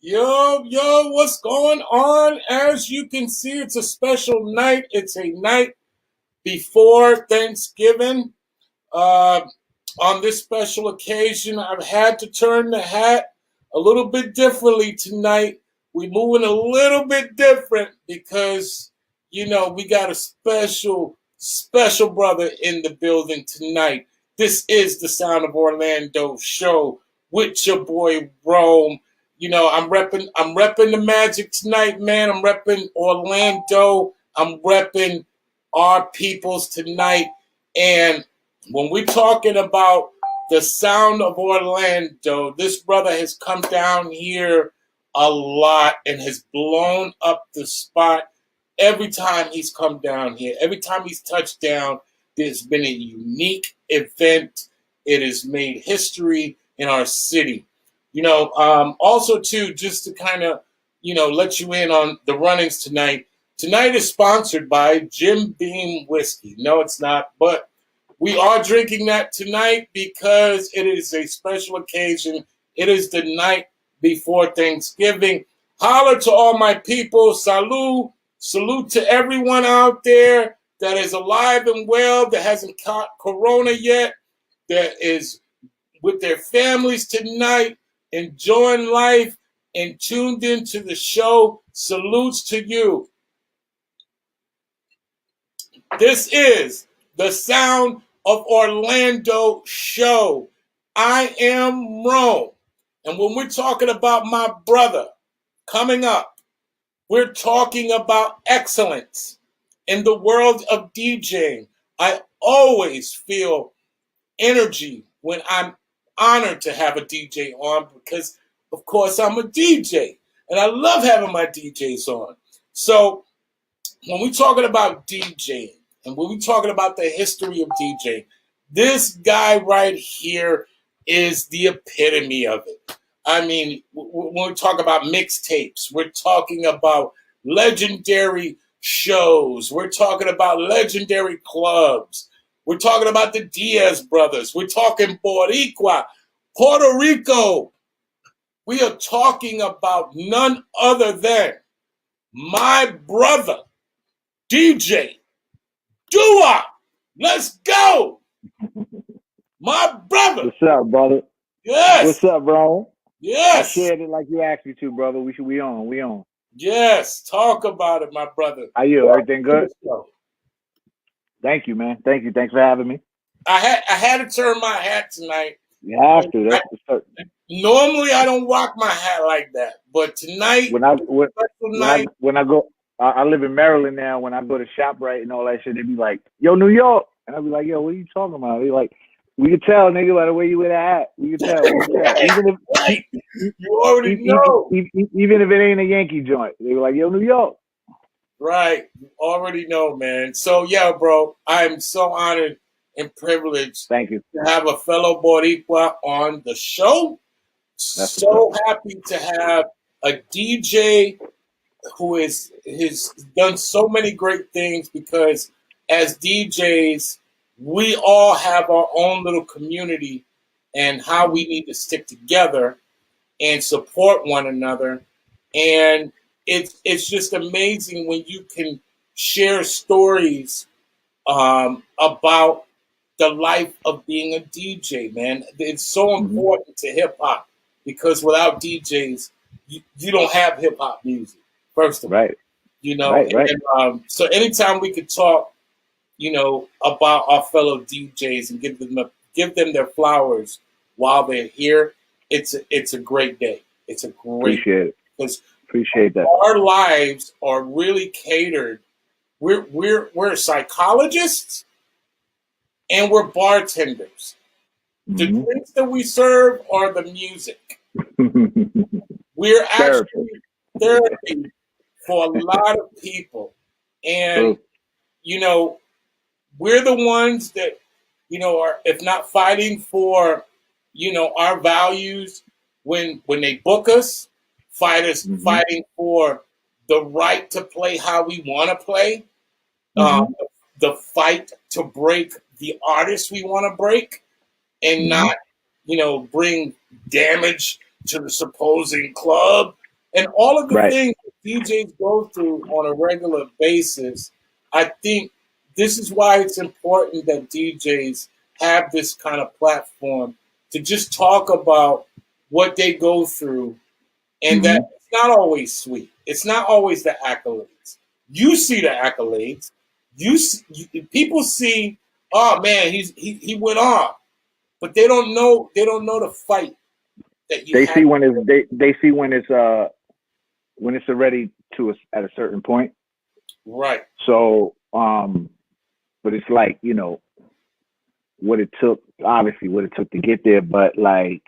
Yo, what's going on? As you can see, it's a special night. It's a night before Thanksgiving. Uh, on this special occasion, I've had to turn the hat a little bit differently tonight. We're moving a little bit different because, we got a special brother in the building tonight. This is the Sound of Orlando show with your boy Rome. I'm repping the Magic tonight, man. I'm repping Orlando. I'm repping our peoples tonight. And when we're talking about the sound of Orlando, this brother has come down here a lot and has blown up the spot every time he's come down here. Every time he's touched down, there's been a unique event. It has made history in our city. Also too, just to kind of, let you in on the runnings tonight. Tonight is sponsored by Jim Beam Whiskey. No, it's not, but we are drinking that tonight because it is a special occasion. It is the night before Thanksgiving. Holler to all my people. Salute to everyone out there that is alive and well, that hasn't caught corona yet, that is with their families tonight, enjoying life, and tuned into the show. Salutes to you. This is the Sound of Orlando show. I am Rome. And when we're talking about my brother coming up, we're talking about excellence in the world of DJing. I always feel energy when I'm honored to have a DJ on because, of course, I'm a DJ and I love having my DJs on. So when we're talking about DJing and when we're talking about the history of DJing, this guy right here is the epitome of it. I mean, when we talk about mixtapes, we're talking about legendary shows. We're talking about legendary clubs. We're talking about the Diaz brothers. We're talking Boricua, Puerto Rico. We are talking about none other than my brother, DJ Doo Wop. Let's go. My brother. What's up, brother? Yes. What's up, bro? Yes. I shared it like you asked me to, brother. We on. Yes. Talk about it, my brother. How you? Everything good? Thank you, man. Thank you. Thanks for having me. I had to turn my hat tonight. You have to. Normally I don't rock my hat like that, but tonight when I go, I live in Maryland now. When I go to ShopRite and all that shit, they be like, "Yo, New York," and I be like, "Yo, what are you talking about?" They like, "We can tell, nigga, by the way you wear that hat. We can tell." Even if you already know, even if it ain't a Yankee joint, they were like, "Yo, New York." Right, you already know, man. So yeah, bro, I'm so honored and privileged. Thank you to have a fellow Boricua on the show. So happy to have a DJ who has done so many great things because as DJs, we all have our own little community and how we need to stick together and support one another. And it's just amazing when you can share stories about the life of being a DJ, man. It's so important to hip hop because without DJs, you don't have hip hop music. First of all, right. Right. And, so anytime we could talk, about our fellow DJs and give them their flowers while they're here, it's a great day. It's a great appreciate that. Our lives are really catered. We're psychologists and we're bartenders. The drinks that we serve are the music. We're actually therapy for a lot of people. And, we're the ones that, are, if not fighting for, our values when they book us, fighting for the right to play how we want to play, the fight to break the artists we want to break and not, bring damage to the supposing club And all of the Right. things that DJs go through on a regular basis, I think this is why it's important that DJs have this kind of platform to just talk about what they go through, and that Mm-hmm. it's not always sweet. It's not always the accolades. You see the accolades. People see, oh man, he went on, but they don't know the fight that you They had. see when it's they see when it's already at a certain point. Right. So but it's like, what it took, obviously what it took to get there, but like,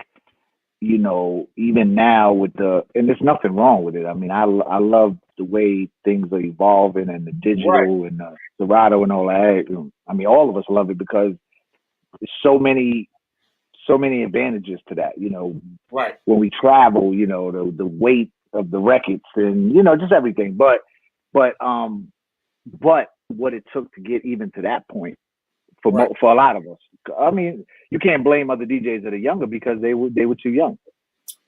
even now with and there's nothing wrong with it. I mean, I love the way things are evolving and the Right. digital and the Serato and all that. I mean, all of us love it because there's so many advantages to that. Right. When we travel, the weight of the records and just everything. But what it took to get even to that point Right. for a lot of us. I mean, you can't blame other DJs that are younger because they were too young.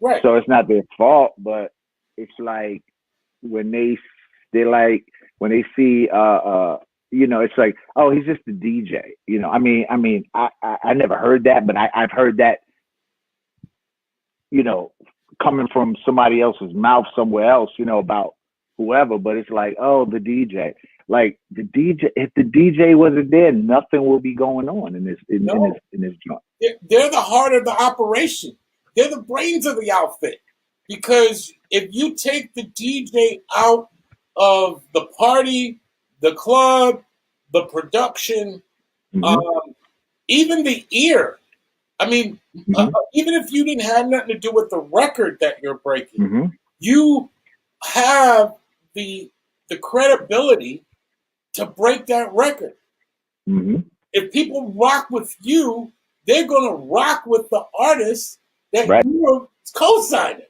Right. So it's not their fault, but it's like when they're like when they see it's like, oh, he's just a DJ. I never heard that, but I've heard that, coming from somebody else's mouth somewhere else, about whoever, but it's like, oh, the DJ. Like the DJ, if the DJ wasn't there, nothing will be going on in this No, in this joint. they're the heart of the operation. They're the brains of the outfit. Because if you take the DJ out of the party, the club, the production, Mm-hmm. um, even the ear. I mean, Mm-hmm. even if you didn't have nothing to do with the record that you're breaking, Mm-hmm. you have the credibility to break that record. Mm-hmm. If people rock with you, they're gonna rock with the artist that Right. you're co-signing.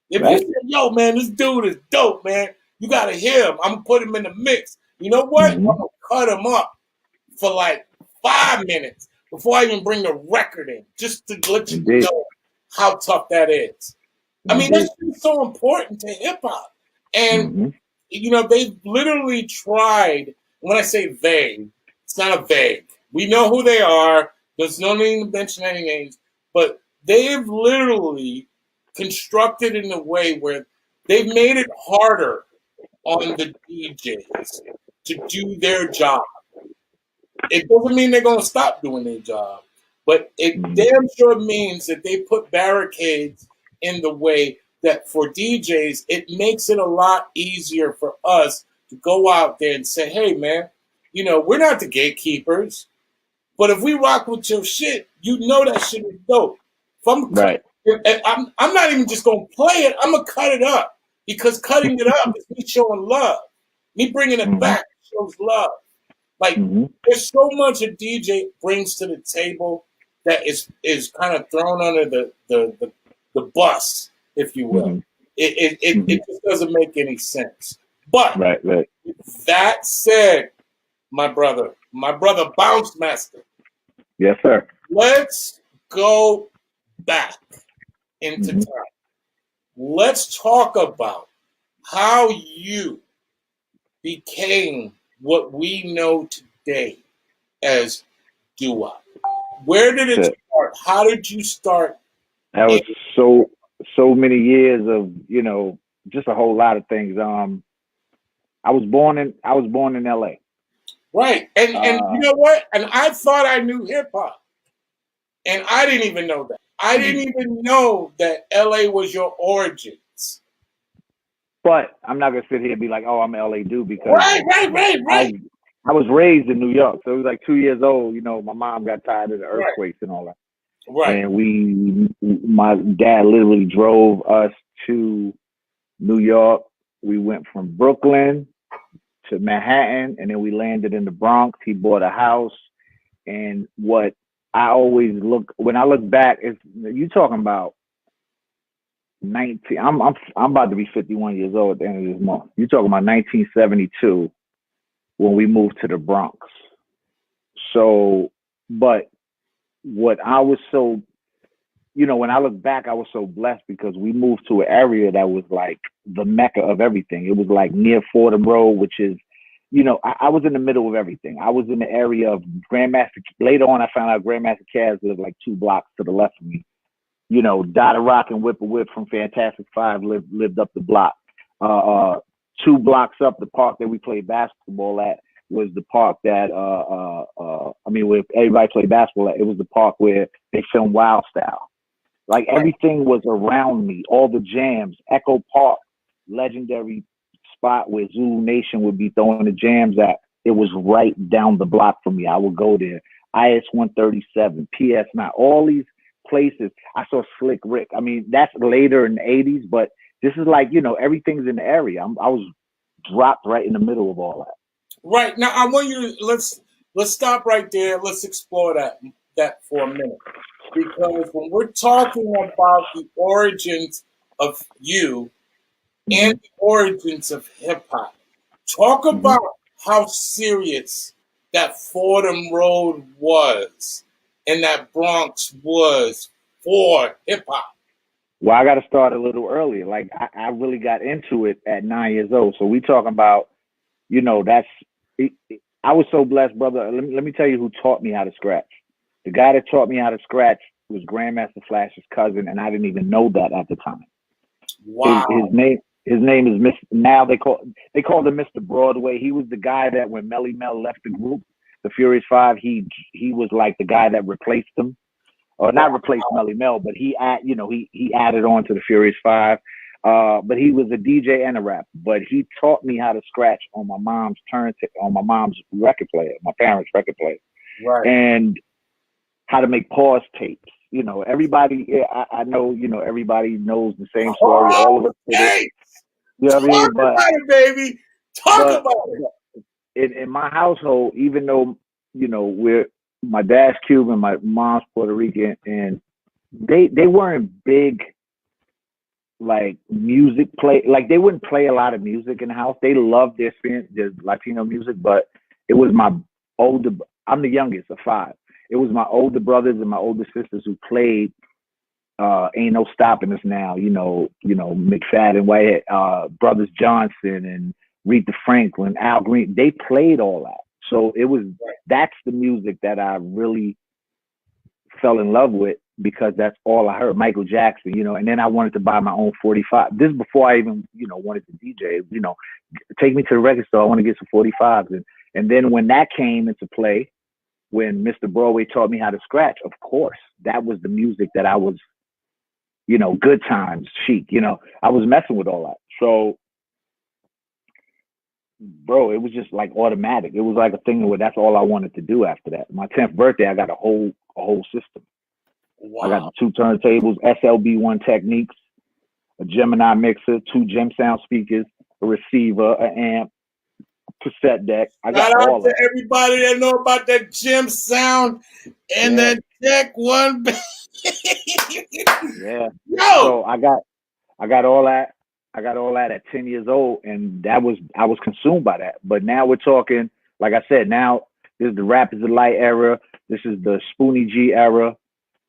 If you Right. say, "Yo, man, this dude is dope, man," you gotta hear him. I'm gonna put him in the mix. You know what? I'm Mm-hmm. gonna cut him up for like 5 minutes before I even bring the record in, just to let you Indeed. know how tough that is. I mean, Indeed. that's so important to hip hop. And Mm-hmm. they've literally tried. When I say they, it's not a vague. We know who they are. There's no need to mention any names, but they've literally constructed in a way where they've made it harder on the DJs to do their job. It doesn't mean they're going to stop doing their job, but it Mm-hmm. damn sure means that they put barricades in the way that for DJs, it makes it a lot easier for us to go out there and say, hey, man, we're not the gatekeepers, but if we rock with your shit, that shit is dope. If Right. I'm not even just going to play it, I'm going to cut it up because cutting it up is me showing love. Me bringing it Mm-hmm. back shows love. Like, Mm-hmm. there's so much a DJ brings to the table that is kind of thrown under the bus, if you will. Mm-hmm. It Mm-hmm. just doesn't make any sense. But Right. Right. that said, my brother Bounce Master, Yes, sir. let's go back into Mm-hmm. time. Let's talk about how you became what we know today as Doo Wop. Where did it That's it. start? How did you start? That In, was so many years of just a whole lot of things. I was born in L.A. right, and you Uh, know what? And I thought I knew hip hop, and I didn't even know that. I didn't even know that L.A. was your origins. but I'm not gonna sit here and be like, oh, I'm an LA dude because Right, right, right, right, I I was raised in New York, so it was like 2 years old. My mom got tired of the right, earthquakes and all that, right, and my dad literally drove us to New York. We went from Brooklyn to Manhattan, and then we landed in the Bronx. He bought a house, and what I always when I look back, is you talking about 19. I'm about to be 51 years old at the end of this month. You talking about 1972 when we moved to the Bronx. So, but what I was so when I look back, I was so blessed because we moved to an area that was like the mecca of everything. It was like near Fordham Road, which is, I was in the middle of everything. I was in the area of Grandmaster. Later on, I found out Grandmaster Caz lived like 2 blocks to the left of me. Dada Rock and Whip a Whip from Fantastic Five lived up the block. Uh, 2 blocks up, the park that we played basketball at was the park that, where everybody played basketball at. It was the park where they filmed Wild Style. Like everything was around me, all the jams. Echo Park, legendary spot where Zulu Nation would be throwing the jams at. It was right down the block from me. I would go there. IS 137, PS 9, all these places. I saw Slick Rick. I mean, that's later in the 80s, but this is like, everything's in the area. I was dropped right in the middle of all that. Right. Now I want you to let's stop right there. Let's explore that for a minute. Because when we're talking about the origins of you and the origins of hip hop, talk about how serious that Fordham Road was and that Bronx was for hip hop. Well, I got to start a little earlier. Like I really got into it at 9 years old. So we talking about, I was so blessed, brother. Let me tell you who taught me how to scratch. The guy that taught me how to scratch was Grandmaster Flash's cousin, and I didn't even know that at the time. Wow. His name is Mr. Now they called him Mr. Broadway. He was the guy that when Melly Mel left the group, the Furious Five, he was like the guy that replaced him, or not replaced Melly Mel, but he added on to the Furious Five. But he was a DJ and a rapper. But he taught me how to scratch on my mom's on my mom's record player, my parents' record player, right, and how to make pause tapes. Everybody, I know, everybody knows the same story. All of us. Talk about it, baby. Talk about it. In my household, even though, my dad's Cuban, my mom's Puerto Rican, and they weren't big, like, music play. Like, they wouldn't play a lot of music in the house. They loved their Latino music, but it was I'm the youngest of 5. It was my older brothers and my older sisters who played Ain't No Stopping Us Now, McFadden, Whitehead, Brothers Johnson and Aretha Franklin, Al Green. They played all that. So that's the music that I really fell in love with because that's all I heard. Michael Jackson, and then I wanted to buy my own 45. This is before I even, wanted to DJ, take me to the record store. I want to get some 45s. And then when that came into play, when Mr. Broadway taught me how to scratch, of course, that was the music that I was, Good Times, Chic, I was messing with all that. So, bro, it was just like automatic. It was like a thing where that's all I wanted to do after that. My 10th birthday, I got a whole system. Wow. I got the 2 turntables, SLB1 Techniques, a Gemini mixer, 2 Gem Sound speakers, a receiver, an amp, cassette deck. I got Shout all out to everybody that know about that Gem Sound and that Deck 1. Yeah. So I got all that. I got all that at 10 years old, and I was consumed by that. But now we're talking, like I said, now this is the Rap is the Light era. This is the Spoonie G era.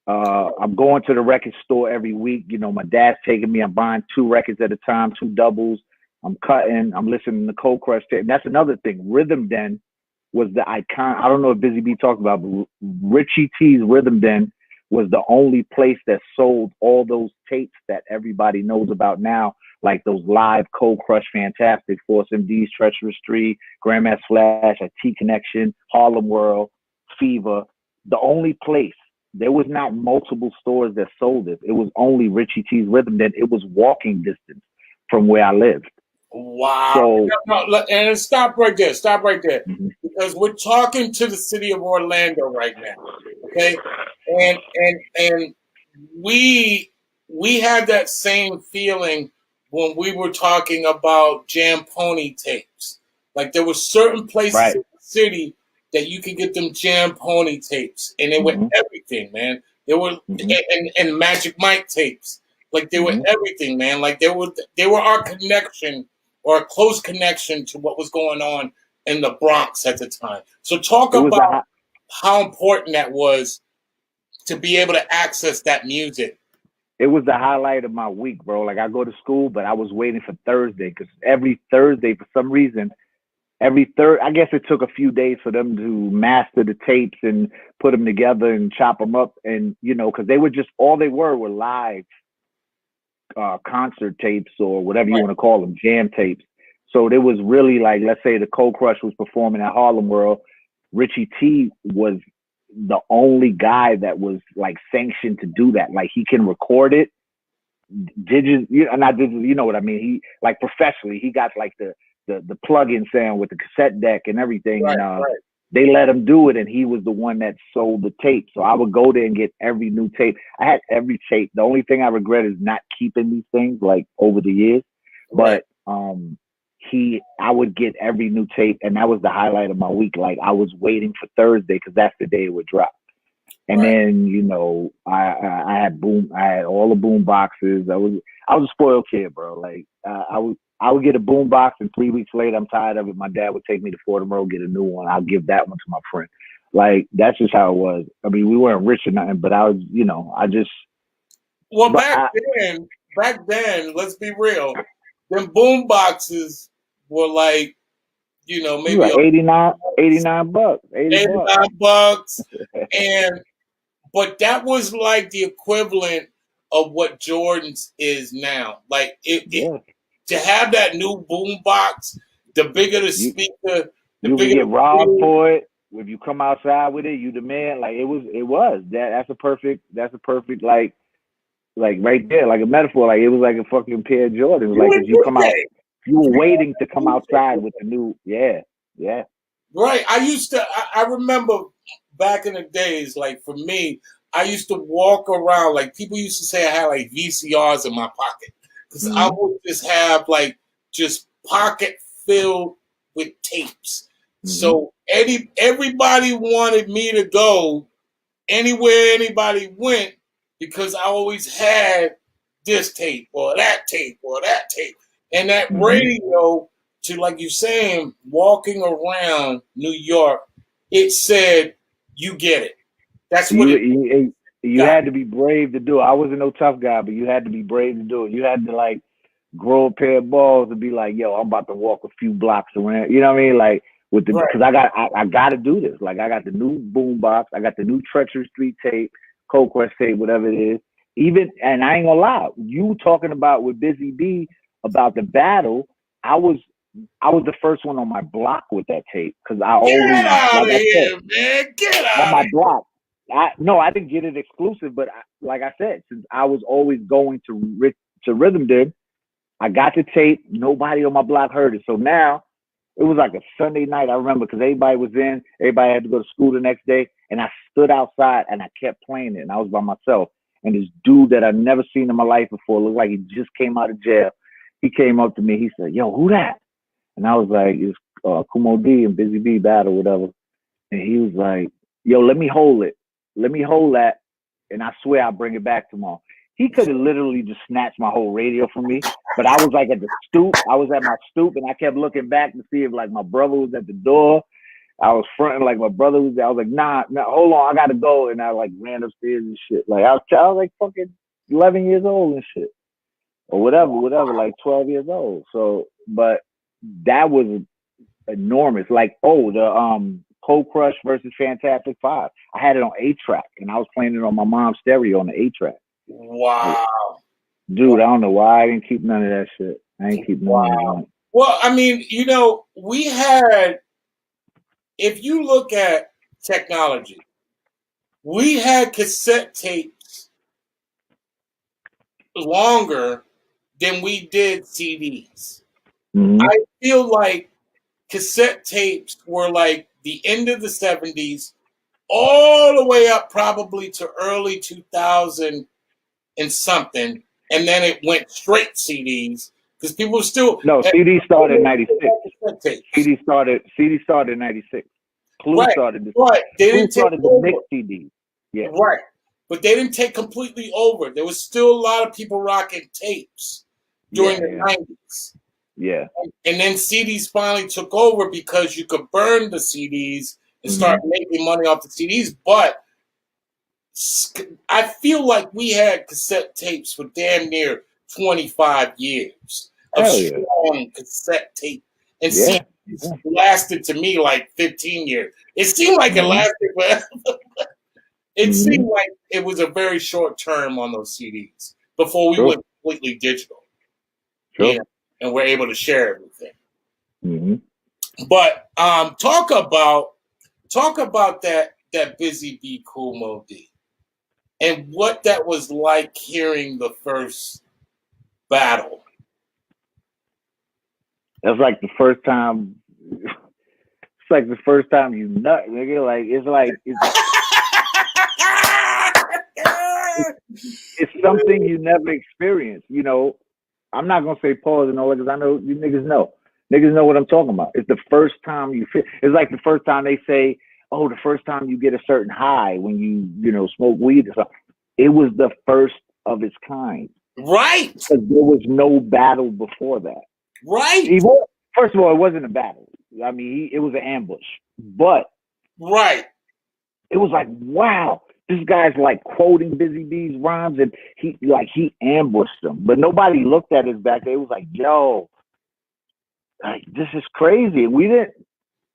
I'm going to the record store every week. My dad's taking me. I'm buying 2 records at a time, 2 doubles. I'm cutting. I'm listening to Cold Crush tape. And that's another thing. Rhythm Den was the icon. I don't know if Busy B talked about, but Richie T's Rhythm Den was the only place that sold all those tapes that everybody knows about now, like those live Cold Crush, Fantastic, Force MD's Treacherous 3, Grandmaster Flash, T Connection, Harlem World, Fever. The only place. There was not multiple stores that sold it. It was only Richie T's Rhythm Den. It was walking distance from where I lived. Wow. And stop right there. Mm-hmm. Because we're talking to the city of Orlando right now. Okay? And we had that same feeling when we were talking about Jam Pony tapes. Like there were certain places in the city that you could get them Jam Pony tapes, and they were everything, man. They were and Magic Mike tapes. Like they were everything, man. Like they were our connection or a close connection to what was going on in the Bronx at the time. So talk about how important that was to be able to access that music. It was the highlight of my week, bro. Like I go to school, but I was waiting for Thursday because every Thursday, for some reason, I guess it took a few days for them to master the tapes and put them together and chop them up, and because they were just all they were live concert tapes or whatever you Right. want to call them, jam tapes. So there was really like, let's say the Cold Crush was performing at Harlem World, Richie T was the only guy that was like sanctioned to do that. Like he can record it, not digital, you know what I mean? He like professionally, he got like the plug-in sound with the cassette deck and everything, Right, and right. they let him do it, and he was the one that sold the tape. So I would go there and get every new tape. I had every tape. The only thing I regret is not keeping these things like over the years. Right. But I would get every new tape, and that was the highlight of my week. Like I was waiting for Thursday because that's the day it would drop. And Right. then I had all the boom boxes. I was a spoiled kid, bro. Like I would get a boom box, and 3 weeks later I'm tired of it. My dad would take me to Fordham Road, get a new one. I'll give that one to my friend. Like that's just how it was. I mean, we weren't rich or nothing, but I was, I just. Well, But back then, let's be real. Them boom boxes were like, you maybe like 89 bucks, 80 bucks. $89, but that was like the equivalent of what Jordan's is now. Like Yeah, to have that new boom box, the bigger the you speaker, the you can bigger get the robbed speaker. for it. If you come outside with it, you the man. Like that's a perfect like right there, like a metaphor. Like it was like a fucking pair of Jordans. You Like in cause you were You waiting to come outside with the new, yeah. Right. I remember back in the days, like for me, I used to walk around, like people used to say I had like VCRs in my pocket. Because I Mm-hmm. would just have like just pocket filled with tapes. Mm-hmm. So everybody wanted me to go anywhere anybody went because I always had this tape or that tape or that tape. And that Mm-hmm. radio, to like you saying, walking around New York, it said, you get it. That's what You, it you you got. had to be brave to do it. I wasn't no tough guy, but you had to be brave to do it. You had to like grow a pair of balls and be like, yo, I'm about to walk a few blocks around. You know what I mean? Like Right. because I got to do this. Like I got the new boom box, I got the new Treacherous Street tape, Cold Quest tape, whatever it is. And I ain't gonna lie, you talking about with Busy B about the battle, I was I was the first one on my block with that tape because I Get always, out like of I said, here, man. Get on out of my here. block. I didn't get it exclusive, but like I said, since I was always going to Rhythm Dib, I got the tape. Nobody on my block heard it, so now it was like a Sunday night. I remember because everybody was in, everybody had to go to school the next day, and I stood outside and I kept playing it, and I was by myself. And this dude that I'd never seen in my life before, looked like he just came out of jail. He came up to me. He said, "Yo, who that?" And I was like, "It's Kumo D and Busy B battle, whatever." And he was like, "Yo, let me hold it. Let me hold that, and I swear I'll bring it back tomorrow." He could have literally just snatched my whole radio from me, but I was like at the stoop. I was at my stoop, and I kept looking back to see if like my brother was at the door. I was fronting like my brother was there. I was like, nah, hold on, I gotta go. And I like ran upstairs and shit. Like I was like fucking 11 years old and shit, or whatever, like 12 years old. So, but that was enormous. Like, the Cold Crush versus Fantastic Five. I had it on 8-track, and I was playing it on my mom's stereo on the 8-track. Like, Wow. dude, I don't know why I didn't keep none of that shit. I ain't keep none of that Wow. joint. Well, I mean, we had, if you look at technology, we had cassette tapes longer than we did CDs. Mm-hmm. I feel like cassette tapes were like the end of the 70s, all the way up probably to early 2000 and something. And then it went straight CDs because people still No, CD started in '96. cassette tapes. CD started in '96. Clue Right. started this. But they Clue didn't take started the over. mix CDs. Yeah, Right. But they didn't take completely over. There was still a lot of people rocking tapes during yeah, the yeah, 90s. yeah. And then CDs finally took over because you could burn the CDs and Mm-hmm. start making money off the CDs. But I feel like we had cassette tapes for damn near 25 years of Hell yeah. strong cassette tape, and Yeah. CDs lasted to me like 15 years. It seemed like it lasted forever. It seemed like it was a very short term on those CDs before we went completely digital. You know, and we're able to share everything. But talk about that Busy Bee Cool Mo D and what that was like hearing the first battle. That's like the first time. It's like the first time you nut, nigga. It's something you never experienced. You know, I'm not gonna say pause and all that because I know you niggas know. Niggas know what I'm talking about. It's the first time you feel. It's like the first time they say, "Oh, the first time you get a certain high when you smoke weed or something." It was the first of its kind. Right. Because there was no battle before that. Right. First of all, it wasn't a battle. I mean, it was an ambush. But right. It was like, wow, this guy's like quoting Busy Bee's rhymes, and he ambushed them. But nobody looked at us back there. It was like, yo, like this is crazy. We didn't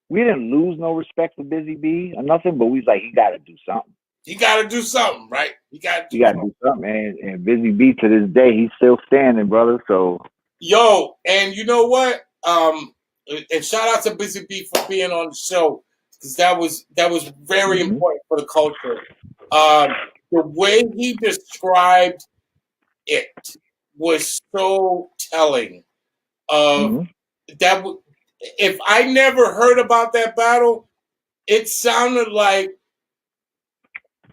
lose no respect for Busy Bee or nothing, but we was like, he got to do something. He got to do something, right? He got to do something, and Busy Bee to this day, he's still standing, brother. So, yo, and you know what? And shout out to Busy Bee for being on the show because that was very important for the culture. The way he described it was so telling of that. If I never heard about that battle, it sounded like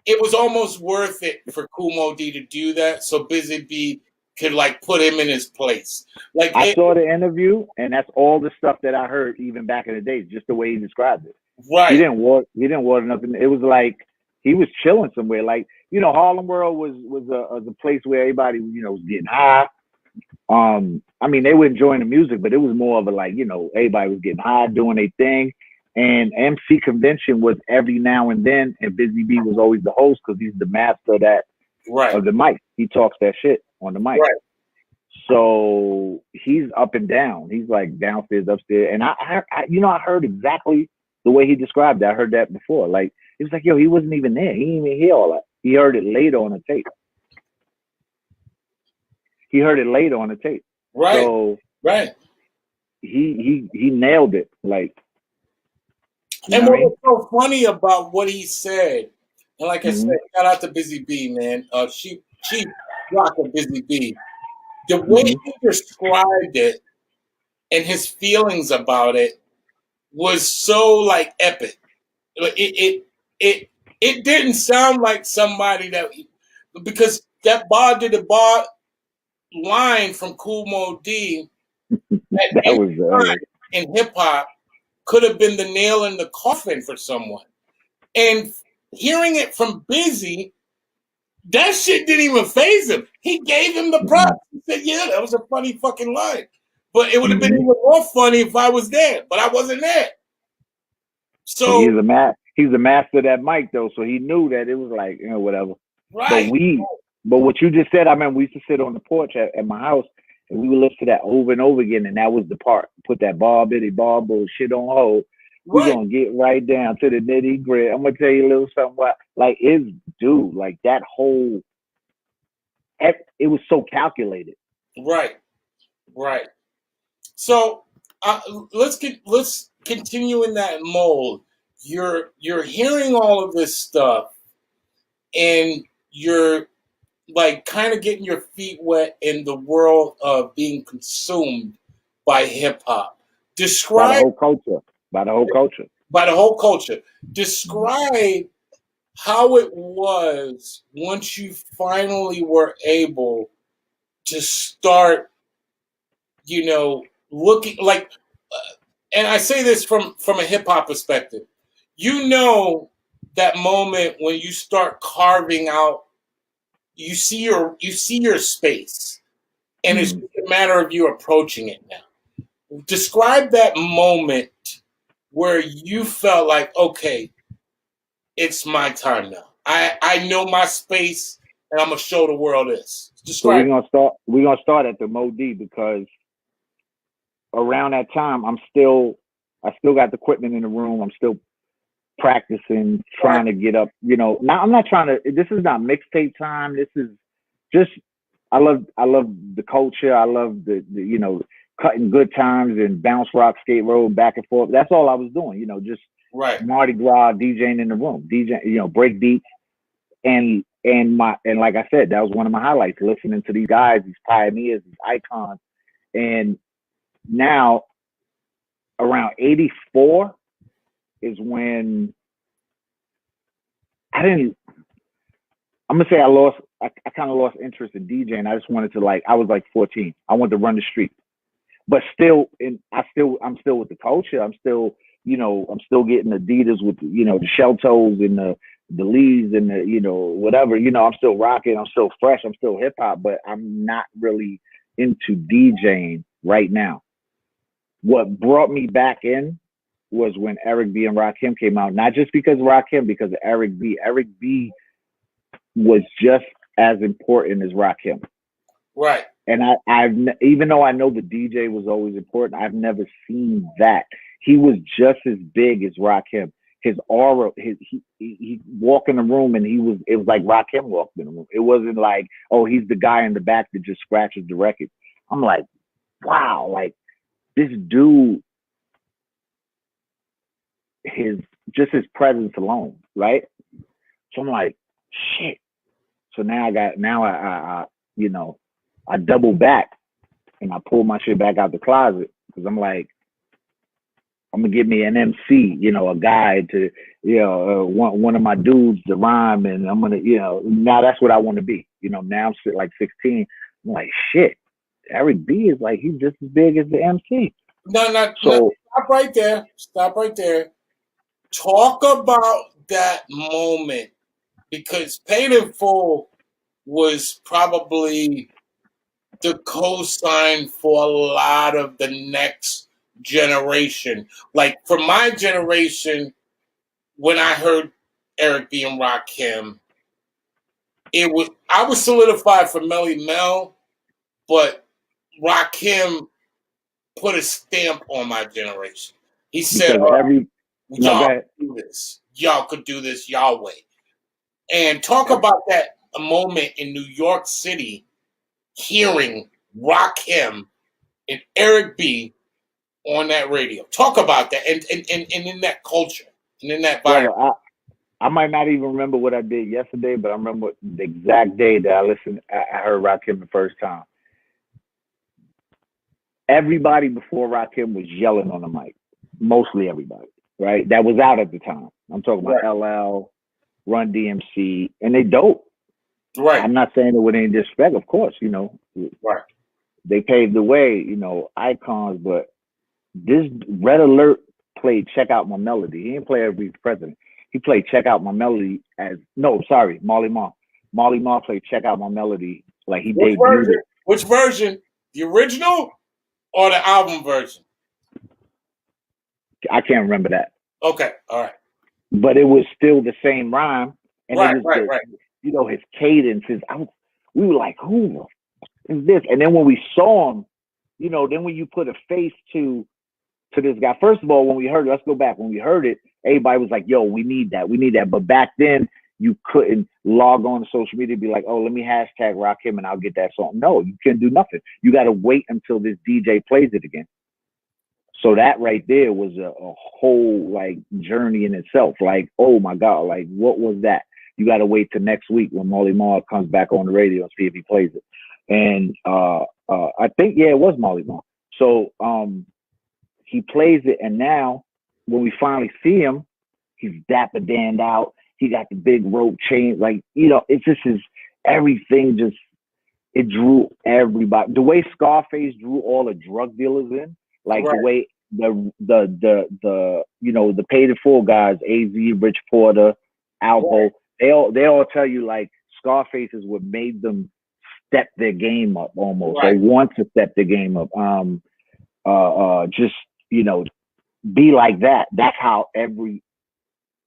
it was almost worth it for Kool Moe Dee to do that, so Busy Bee could like put him in his place. Like I saw the interview, and that's all the stuff that I heard even back in the day, just the way he described it. Right. He didn't want nothing. It was like he was chilling somewhere. Like, Harlem World was a place where everybody was getting high. I mean, they were enjoying the music, but it was more of a like, everybody was getting high, doing their thing. And MC Convention was every now and then, and Busy Bee was always the host because he's the master of that, of the mic. He talks that shit on the mic. Right. So he's up and down. He's like downstairs, upstairs. And I heard exactly the way he described it. I heard that before. Like, it was like, yo, he wasn't even there. He didn't even hear all that. He heard it later on the tape. Right. So right. He nailed it. Like, and what was so funny about what he said, and like I said, shout out to Busy Bee, man. She rocked a Busy Bee. The way he described it and his feelings about it was so like epic. It didn't sound like somebody because that bar to the bar line from Kool Moe Dee that was in hip hop could have been the nail in the coffin for someone. And hearing it from Busy, that shit didn't even faze him. He gave him the props. He said, yeah, that was a funny fucking line. But it would have been even more funny if I was there. But I wasn't there. So he's a master of that mic though, so he knew that it was like, whatever. Right. But what you just said, I remember we used to sit on the porch at my house and we would listen to that over and over again, and that was the part. Put that bitty bullshit on hold. We're gonna get right down to the nitty gritty. I'm gonna tell you a little something about like like that whole it was so calculated. Right. So let's continue in that mold. You're hearing all of this stuff and you're like kind of getting your feet wet in the world of being consumed by hip hop. Describe by the whole culture. Describe how it was once you finally were able to start, looking like, and I say this from a hip hop perspective. That moment when you start carving out, you see your space, and it's just a matter of you approaching it now. Describe that moment where you felt like, okay, it's my time now. I know my space, and I'm gonna show the world this. So Describe. we're gonna start at the Mo D because around that time I still got the equipment in the room. I'm still practicing, trying to get up. Now I'm not trying to. This is not mixtape time. This is just I love the culture. I love the cutting good times and bounce rock, skate road, back and forth. That's all I was doing. Just Mardi Gras, DJing in the room, DJ, break beats, and like I said, that was one of my highlights. Listening to these guys, these pioneers, these icons, and now around '84 is when I'm gonna say I kind of lost interest in DJing. I just wanted to I was like 14. I wanted to run the street, but I'm still with the culture. I'm still getting Adidas with the shell toes and the Lees and the whatever. I'm still rocking. I'm still fresh. I'm still hip hop, but I'm not really into DJing right now. What brought me back in was when Eric B and Rakim came out. Not just because of Rakim, because of Eric B. Eric B was just as important as Rakim. Right. And I've even though I know the DJ was always important, I've never seen that. He was just as big as Rakim. His aura, he walked in the room and it was like Rakim walked in the room. It wasn't like, oh, he's the guy in the back that just scratches the record. I'm like, wow, like this dude, his presence alone, right? So I'm like, shit. So now I double back and I pull my shit back out the closet because I'm like, I'm gonna give me an MC, a guy to, one of my dudes to rhyme, and I'm gonna, now that's what I want to be. Now I'm like 16. I'm like, shit, Eric B is like, he's just as big as the MC. No. Stop right there. Stop right there. Talk about that moment, because Paid in Full was probably the cosign for a lot of the next generation. Like for my generation, when I heard Eric B and Rakim, I was solidified for Melly Mel, but Rakim put a stamp on my generation. He said, y'all could do this. Y'all could do this y'all way. And talk about that moment in New York City, hearing Rakim and Eric B on that radio. Talk about that and in that culture and in that environment. I might not even remember what I did yesterday, but I remember the exact day that I heard Rakim the first time. Everybody before Rakim was yelling on the mic. Mostly everybody, right? That was out at the time. I'm talking about LL, Run DMC, and they dope. Right. I'm not saying it with any disrespect, of course, Right. They paved the way, icons, but this Red Alert played Check Out My Melody. He didn't play Every President. He played Check Out My Melody Marley Marl. Marley Marl played Check Out My Melody like he debuted it. Which version? The original or the album version? I can't remember that. Okay, all right. But it was still the same rhyme. And right. His cadence, we were like, who is this? And then when we saw him, then when you put a face to this guy, first of all, when we heard it, let's go back. When we heard it, everybody was like, yo, we need that. But back then, you couldn't log on to social media and be like, oh, let me hashtag Rakim and I'll get that song. No, you can't do nothing. You got to wait until this DJ plays it again. So that right there was a whole like journey in itself. Like, oh my God, like what was that? You got to wait till next week when Marley Marl comes back on the radio and see if he plays it. And I think, it was Marley Marl. So he plays it. And now when we finally see him, he's dapper danned out. He got the big rope chain. Like, it's just everything it drew everybody. The way Scarface drew all the drug dealers in, like the way the Paid in Full guys, AZ, Rich Porter, Alpo, they all tell you like Scarface is what made them step their game up almost. They want to step their game up. Just be like that. That's how every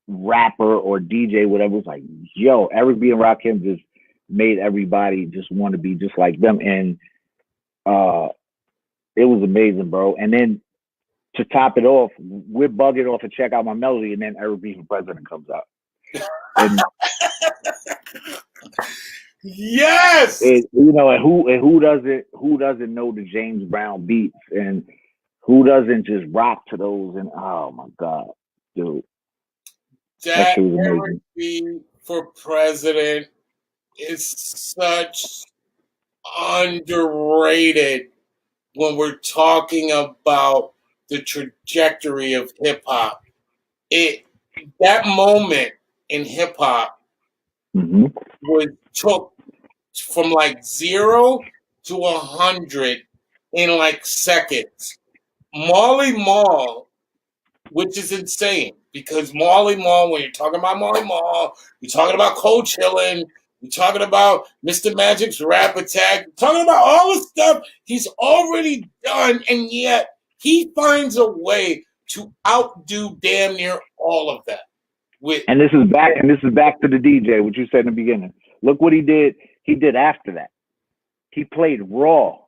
rapper or DJ, whatever, was like, yo, Eric B and Rakim just made everybody just want to be just like them, and it was amazing, bro. And then to top it off, we're bugging off and check out my melody, and then Eric B for President comes out, and yes, and who doesn't know the James Brown beats, and who doesn't just rock to those, and oh my god, dude. that Eric B for President is such underrated when we're talking about the trajectory of hip hop. That moment in hip hop took from like 0 to 100 in like seconds. Marley Marl, which is insane because Marley Marl, when you're talking about Marley Marl, you're talking about Coach Hillin, you're talking about Mr. Magic's Rap Attack, you're talking about all the stuff he's already done, and yet he finds a way to outdo damn near all of that. And this is back to the DJ, what you said in the beginning. Look what he did. He did after that. He played Raw.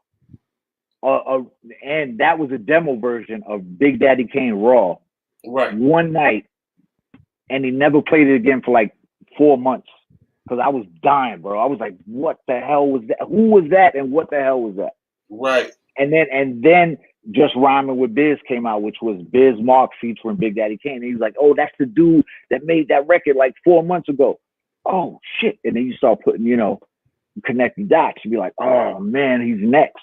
And that was a demo version of Big Daddy Kane Raw. Right. One night. And he never played it again for like 4 months. Because I was dying, bro. I was like, what the hell was that? Who was that? And what the hell was that? Right. And then Just Rhyming with Biz came out, which was Biz Mark featuring Big Daddy Kane. And he was like, oh, that's the dude that made that record like 4 months ago. Oh, shit. And then you start putting, connecting dots. You'd be like, oh, man, he's next.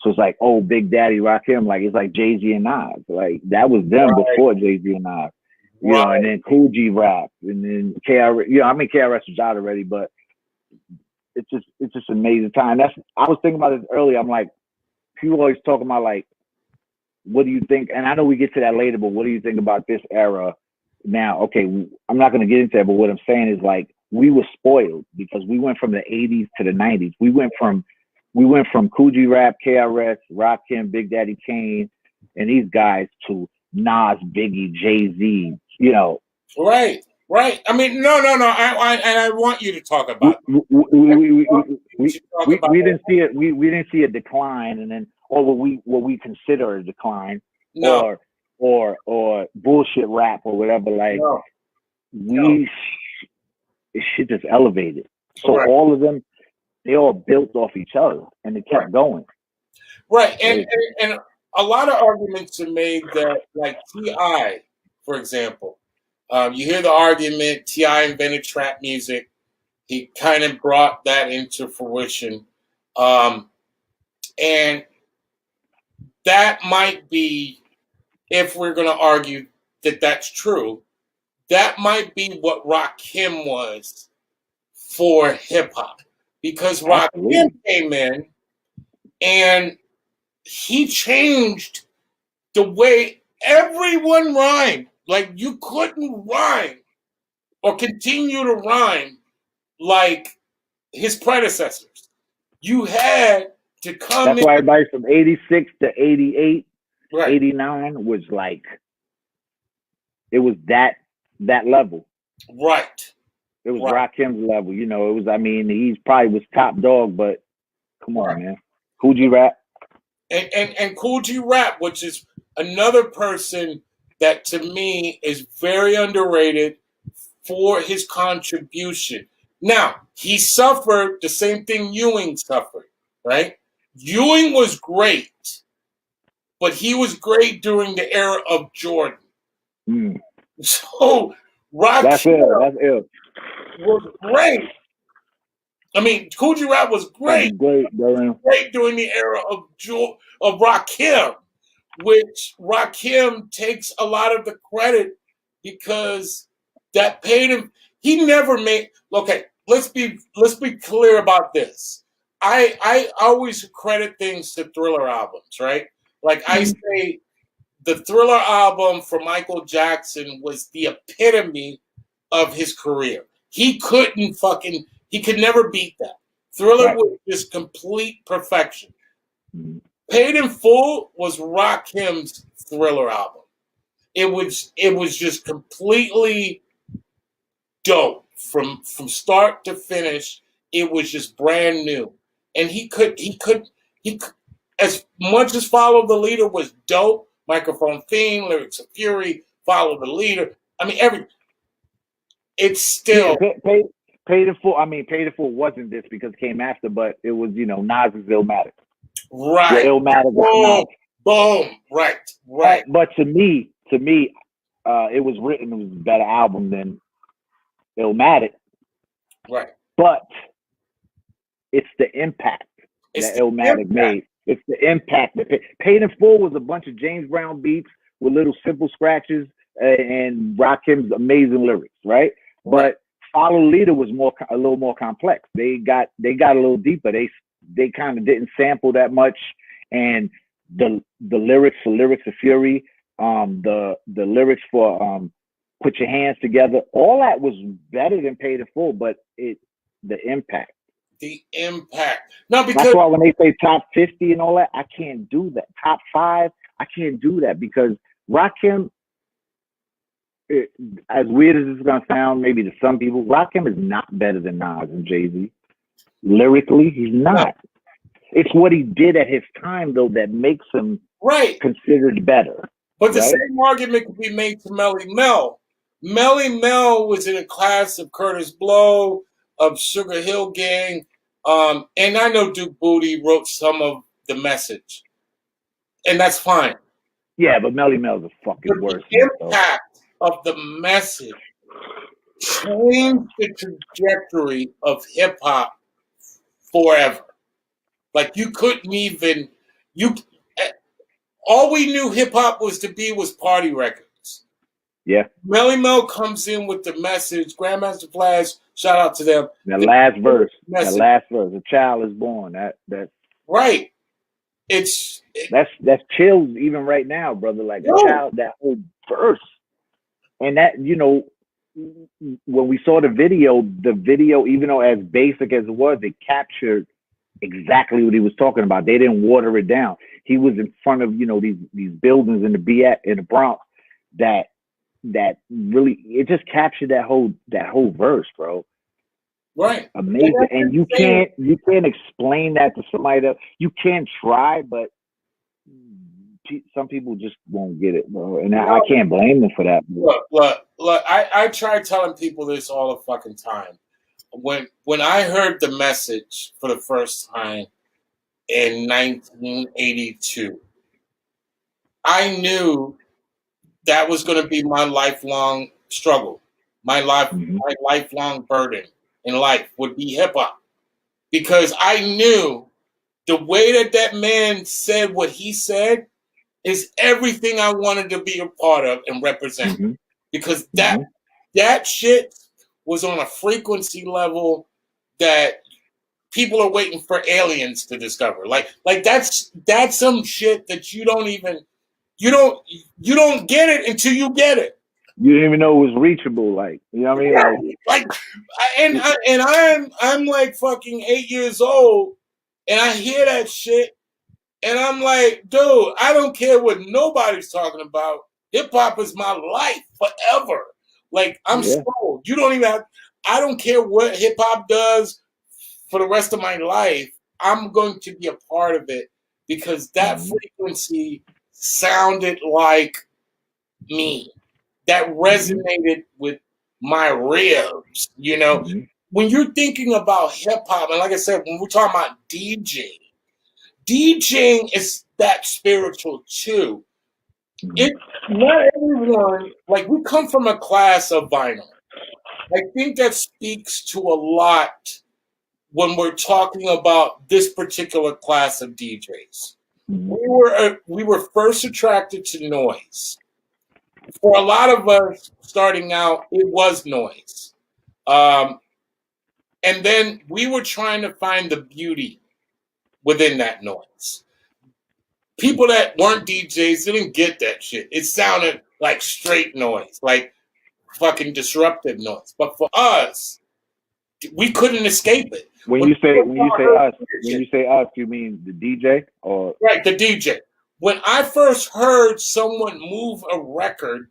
So it's like, oh, Big Daddy Rakim. Like, it's like Jay-Z and Nas. Like, that was them before Jay-Z and Nas. You know, and then Cool G rap. And then KRS, KRS was out already, but it's just an amazing time. I was thinking about this earlier. I'm like, people always talking about like, what do you think? And I know we get to that later, but what do you think about this era now? Okay, I'm not going to get into that, but what I'm saying is like, we were spoiled because we went from the 80s to the 90s. We went from Cool G rap, KRS, Rakim, Big Daddy Kane, and these guys to Nas, Biggie, Jay-Z, Right. I mean, no. I want you to talk about we didn't see it. We didn't see a decline, and then or what we consider a decline, or bullshit rap or whatever. Like shit just elevated. So all of them, they all built off each other, and they kept going. Right, and a lot of arguments are made that, like T.I., for example, you hear the argument, T.I. invented trap music. He kind of brought that into fruition. And that might be, if we're going to argue that that's true, that might be what Rakim was for hip-hop. Because Rakim came in and he changed the way everyone rhymed. Like, you couldn't rhyme or continue to rhyme like his predecessors. You had to come That's in. why everybody from 86 to 88, 89 was like, it was that level. Right. It was Rakim's level. It was, he's probably was top dog, but come on, man. Cool G rap. And Cool G rap, which is another person that to me is very underrated for his contribution. Now, he suffered the same thing Ewing suffered, right? Ewing was great, but he was great during the era of Jordan. So Rakim was great. I mean, Cool G Rap was great. Great during the era of Rakim, which Rakim takes a lot of the credit because that paid him. He never made. Okay, let's be clear about this. I always credit things to Thriller albums, right? Like I say, the Thriller album for Michael Jackson was the epitome of his career. He could never beat that. Thriller was just complete perfection. Paid in Full was Rakim's Thriller album. It was just completely dope from start to finish. It was just brand new, and he could as much as Follow the Leader was dope. Microphone Fiend, Lyrics of Fury, Follow the Leader. I mean, it's still Paid in Full. I mean, Paid in Full wasn't this because it came after, but it was Nas's Illmatic. right. The Illmatic Boom, boom, right. But to me, it was written. It was a better album than Illmatic. Right. But it's the impact that Illmatic made. It's the impact that Paid in Full was a bunch of James Brown beats with little simple scratches and Rakim's amazing lyrics, right? But Follow the Leader was a little more complex. They got a little deeper. They kind of didn't sample that much, and the lyrics for Lyrics of Fury, the lyrics for Put Your Hands Together, all that was better than Paid in Full, but the impact. The impact. No, because that's why when they say top 50 and all that, I can't do that. Top 5, I can't do that because Rakim, as weird as it's gonna sound, maybe to some people, Rakim is not better than Nas and Jay-Z. Lyrically, he's not. No. It's what he did at his time though that makes him considered better. But the same argument could be made to Melly Mel. Melly Mel was in a class of Curtis Blow, of Sugar Hill Gang, and I know Duke Booty wrote some of the message, and that's fine. Yeah, but Melly Mel's a fucking worse. The impact of the message changed the trajectory of hip hop forever. Like you couldn't even all we knew hip hop was to be was party records. Yeah. Melly Mel comes in with the message. Grandmaster Flash, shout out to them. The last verse. A child is born. That right. That's chills even right now, brother. Like a child, that whole verse. And that, when we saw the video, even though as basic as it was, it captured exactly what he was talking about. They didn't water it down. He was in front of, these buildings in the Bronx that really, it just captured that whole verse, bro. Right. Amazing. And you can't explain that to somebody else. You can try, but some people just won't get it, bro. And I can't blame them for that. Bro. Look, I try telling people this all the fucking time. When I heard the message for the first time in 1982, I knew that was going to be my lifelong struggle. My lifelong burden in life would be hip hop, because I knew the way that man said what he said is everything I wanted to be a part of and represent. Because that shit was on a frequency level that people are waiting for aliens to discover. Like that's some shit that you don't get it until you get it. You didn't even know it was reachable, like, you know what I mean? I'm like fucking 8 years old, and I hear that shit, and I'm like, dude, I don't care what nobody's talking about. Hip hop is my life forever. Like, I'm sold. You don't even have. I don't care what hip hop does for the rest of my life. I'm going to be a part of it because that frequency sounded like me. That resonated with my ribs, When you're thinking about hip hop, and like I said, when we're talking about DJing is that spiritual too. It's not everyone, like we come from a class of vinyl. I think that speaks to a lot when we're talking about this particular class of DJs. We were first attracted to noise. For a lot of us starting out, it was noise. And then we were trying to find the beauty within that noise. People that weren't DJs didn't get that shit. It sounded like straight noise, like fucking disruptive noise. But for us, we couldn't escape it. When you say us, you mean the DJ or right, the DJ. When I first heard someone move a record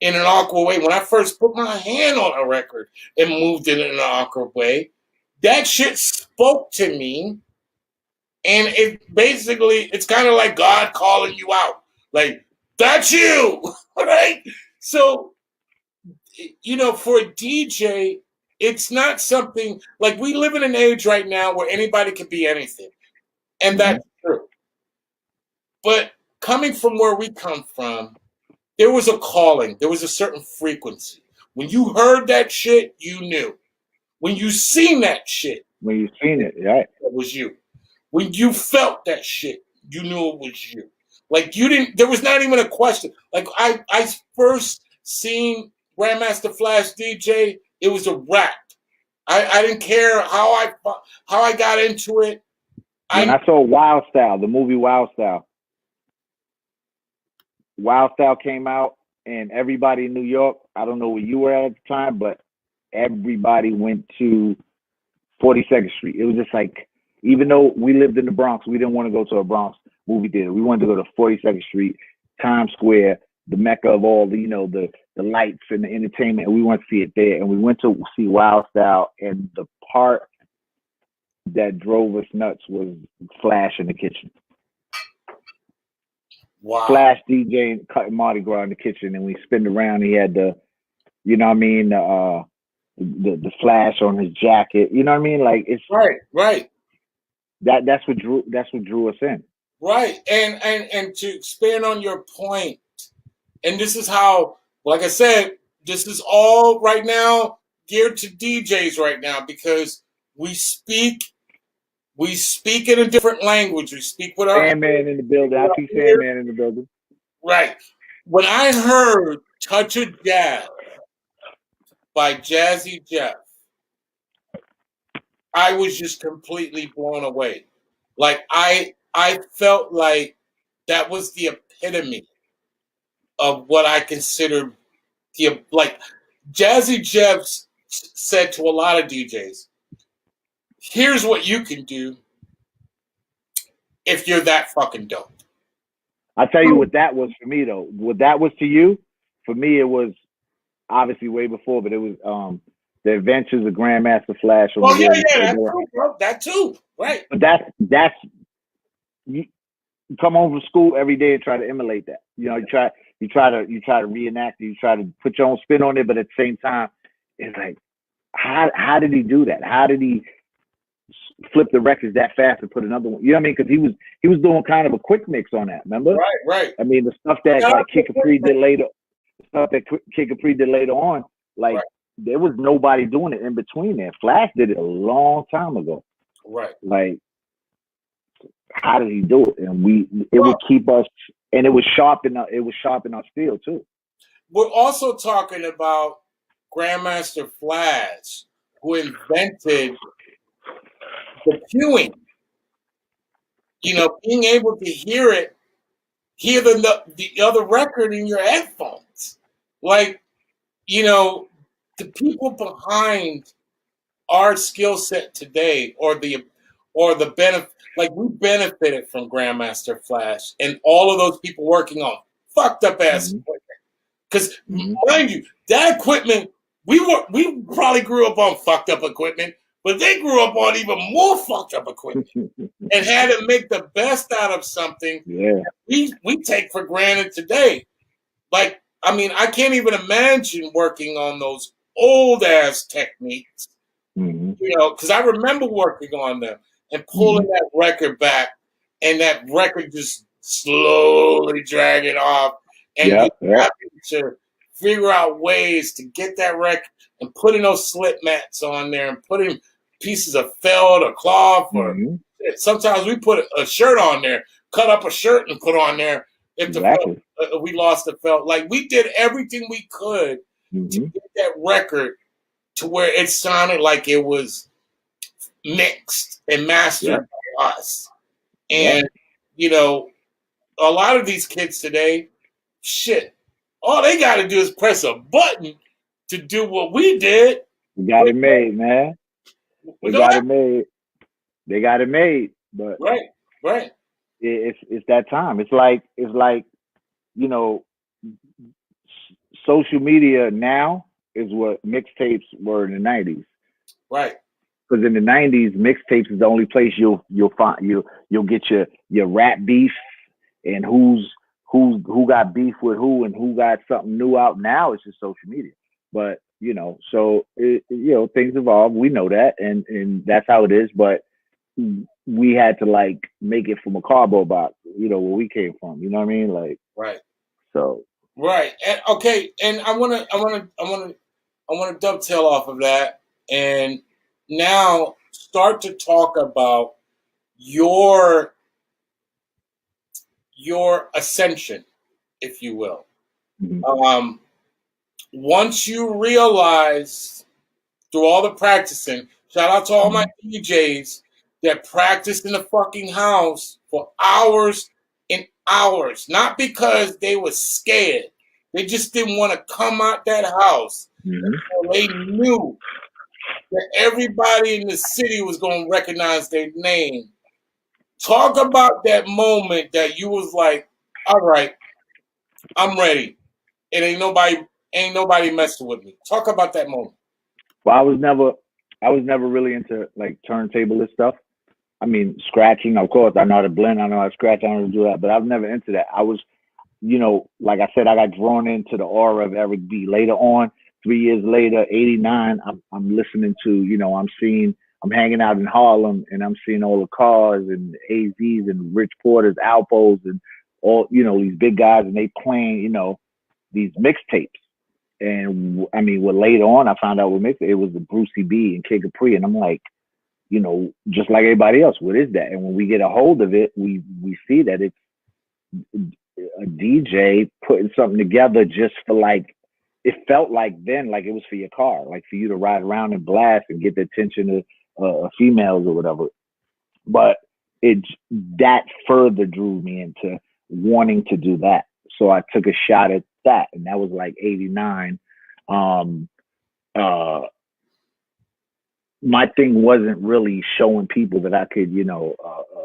in an awkward way. When I first put my hand on a record and moved it in an awkward way, that shit spoke to me. And it basically, it's kind of like God calling you out. Like, that's you, right? So, for a DJ, it's not something like we live in an age right now where anybody can be anything. And that's true. But coming from where we come from, there was a calling. There was a certain frequency. When you heard that shit, you knew. When you seen that shit, when you seen it, right? It was you. When you felt that shit, you knew it was you. Like you didn't. There was not even a question. Like I first seen Grandmaster Flash DJ. It was a rap. I didn't care how I got into it. When I saw Wild Style, the movie Wild Style came out, and everybody in New York, I don't know where you were at the time, but everybody went to 42nd Street. It was just like, even though we lived in the Bronx, we didn't want to go to a Bronx movie theater. We wanted to go to 42nd Street, Times Square, the mecca of all the lights and the entertainment, and we wanted to see it there. And we went to see Wild Style, and the part that drove us nuts was Flash in the kitchen. Wow. Flash DJing, cutting Mardi Gras in the kitchen, and we spinned around. He had the Flash on his jacket. You know what I mean? Like it's right. That's what drew us in. Right, and to expand on your point, and this is how, like I said, this is all right now geared to DJs right now because we speak in a different language. We speak with our Sandman in the building. I see Sandman in the building. Right. When I heard "Touch of Jazz" by Jazzy Jeff, I was just completely blown away. Like I felt like that was the epitome of what I considered like Jazzy Jeff said to a lot of DJs, here's what you can do if you're that fucking dope. I'll tell you what that was for me though. What that was to you, for me it was obviously way before, but it was The Adventures of Grandmaster Flash. Oh yeah, that too, bro. That too, right? But that's you come home from school every day and try to emulate that. You know, you try to reenact it, you try to put your own spin on it, but at the same time, it's like, how did he do that? How did he flip the records that fast and put another one? You know what I mean? Because he was doing kind of a quick mix on that. Remember? Right. I mean, the stuff that like Kid Capri did later, on, like there was nobody doing it in between there. Flash did it a long time ago. Right. Like, how did he do it? And it would keep us, and it was sharpen our steel too. We're also talking about Grandmaster Flash, who invented the cueing. You know, being able to hear the other record in your headphones. Like, you know, the people behind our skill set today, or the benefit, like we benefited from Grandmaster Flash and all of those people working on fucked up ass equipment. Because mind you, that equipment, we probably grew up on fucked up equipment, but they grew up on even more fucked up equipment and had to make the best out of something we take for granted today. Like, I mean, I can't even imagine working on those old ass techniques. You know, because I remember working on them and pulling that record back, and that record just slowly dragging off, and you having to figure out ways to get that record and putting those slip mats on there and putting pieces of felt or cloth, or sometimes we put a shirt on there, cut up a shirt and put on there if we lost the felt. Like, we did everything we could to get that record to where it sounded like it was mixed and mastered by us. And, you know, a lot of these kids today, shit, all they got to do is press a button to do what we did. We got it made, man. They got it made. They got it made. But right. It's that time. It's like, you know, social media now is what mixtapes were in the '90s. Right. Because in the '90s, mixtapes is the only place you'll find you'll get your rap beef and who got beef with who and who got something new out. Now it's just social media. But so things evolve. We know that, and that's how it is. But we had to like make it from a cardboard box, where we came from. You know what I mean? Like, right. So. Right. And okay. And I want to dovetail off of that, and now start to talk about your ascension, if you will. Mm-hmm. Once you realize through all the practicing, shout out to all my DJs that practiced in the fucking house for hours and hours, not because they were scared. They just didn't want to come out that house. Mm-hmm. They knew that everybody in the city was going to recognize their name. Talk about that moment that you was like, all right, I'm ready. It ain't nobody messing with me. Talk about that moment. Well, I was never really into like turntablist stuff. I mean, scratching, of course. I know how to blend. I know how to scratch. I know how to do that. But I was never into that. I was, like I said, I got drawn into the aura of Eric B. Later on, 3 years later, '89, I'm listening to, I'm hanging out in Harlem and I'm seeing all the cars and AZs and Rich Porter's, Alpos and all, these big guys and they playing, these mixtapes. And I mean, later on I found out what mixtape it was the Brucey B and Kid Capri, and I'm like, just like everybody else, what is that? And when we get a hold of it, we see that it's a DJ putting something together just for like, it felt like then like it was for your car, like for you to ride around and blast and get the attention of females or whatever. But that further drew me into wanting to do that. So I took a shot at that, and that was like '89. My thing wasn't really showing people that I could,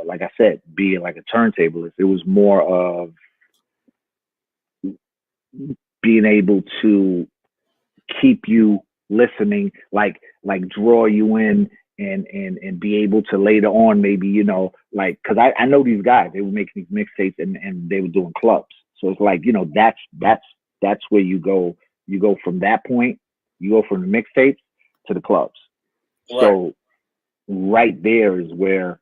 like I said, be like a turntablist. It was more of being able to keep you listening, like draw you in and be able to later on maybe, like, because I know these guys, they were making these mixtapes and they were doing clubs. So it's like, that's where you go from that point, you go from the mixtapes to the clubs. Right. So right there is where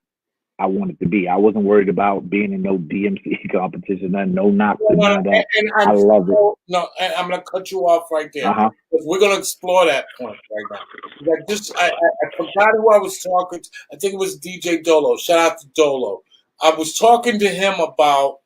I wanted to be. I wasn't worried about being in no DMC competition, no knock to none of that. And I love it. No, and I'm gonna cut you off right there. Uh-huh. We're gonna explore that point right now. I forgot who I was talking to. I think it was DJ Dolo. Shout out to Dolo. I was talking to him about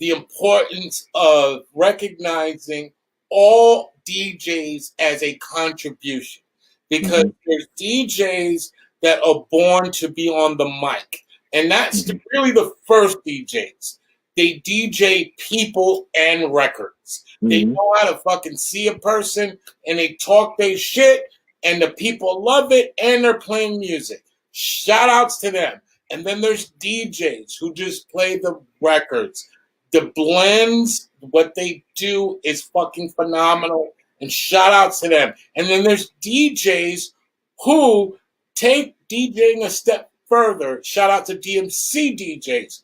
the importance of recognizing all DJs as a contribution, because there's DJs that are born to be on the mic. And that's really the first DJs. They DJ people and records. They know how to fucking see a person and they talk their shit and the people love it and they're playing music. Shout outs to them. And then there's DJs who just play the records. The blends, what they do is fucking phenomenal. And shout outs to them. And then there's DJs who take DJing a step further. Shout out to DMC DJs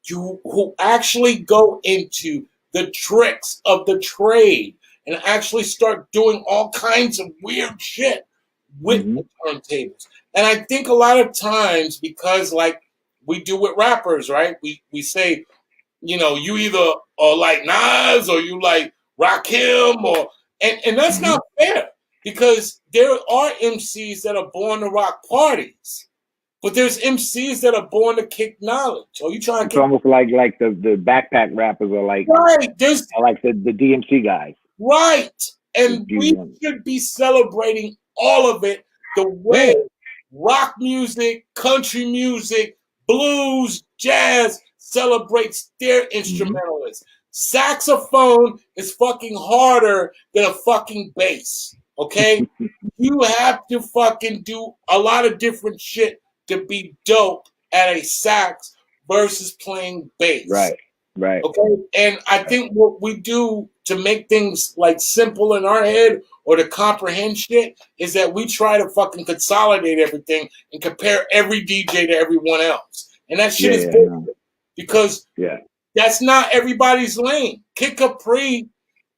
who actually go into the tricks of the trade and actually start doing all kinds of weird shit with the turntables. And I think a lot of times, because like we do with rappers, right? We say, you either are like Nas or you like Rakim, and that's not fair, because there are MCs that are born to rock parties. But there's MCs that are born to kick knowledge. Or you trying to It's almost like the backpack rappers are like, right. There's like the DMC guys. Right. And we should be celebrating all of it the way rock music, country music, blues, jazz celebrates their instrumentalists. Saxophone is fucking harder than a fucking bass. Okay? You have to fucking do a lot of different shit to be dope at a sax versus playing bass. Right. Right. Okay, and I think what we do to make things like simple in our head or to comprehend shit is that we try to fucking consolidate everything and compare every DJ to everyone else, and that shit is bullshit No. because that's not everybody's lane. Kid Capri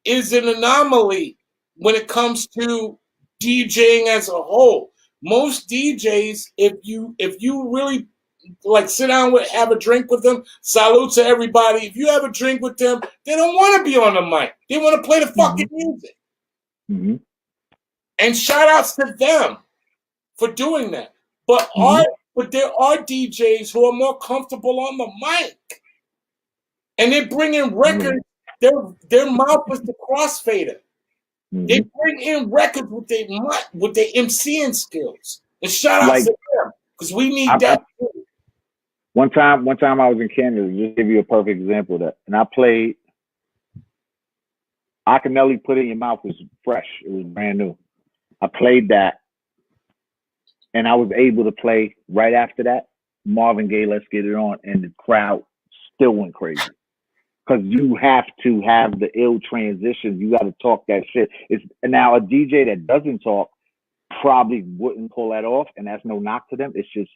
is an anomaly when it comes to DJing as a whole. Most DJs, if you really like sit down with, have a drink with them, salute to everybody. If you have a drink with them, they don't want to be on the mic. They want to play the fucking music. Mm-hmm. And shout outs to them for doing that. But there are DJs who are more comfortable on the mic. And they bring in records. Their mouth is the crossfader. They bring in records with their MCing skills. And shout out to them. Because we need that too. One time I was in Canada, just to give you a perfect example of that. And I played Akinelli Put It in Your Mouth was fresh. It was brand new. I played that. And I was able to play right after that Marvin Gaye, Let's Get It On. And the crowd still went crazy. Because you have to have the ill transitions. You got to talk that shit. Now a DJ that doesn't talk probably wouldn't pull that off. And that's no knock to them. It's just,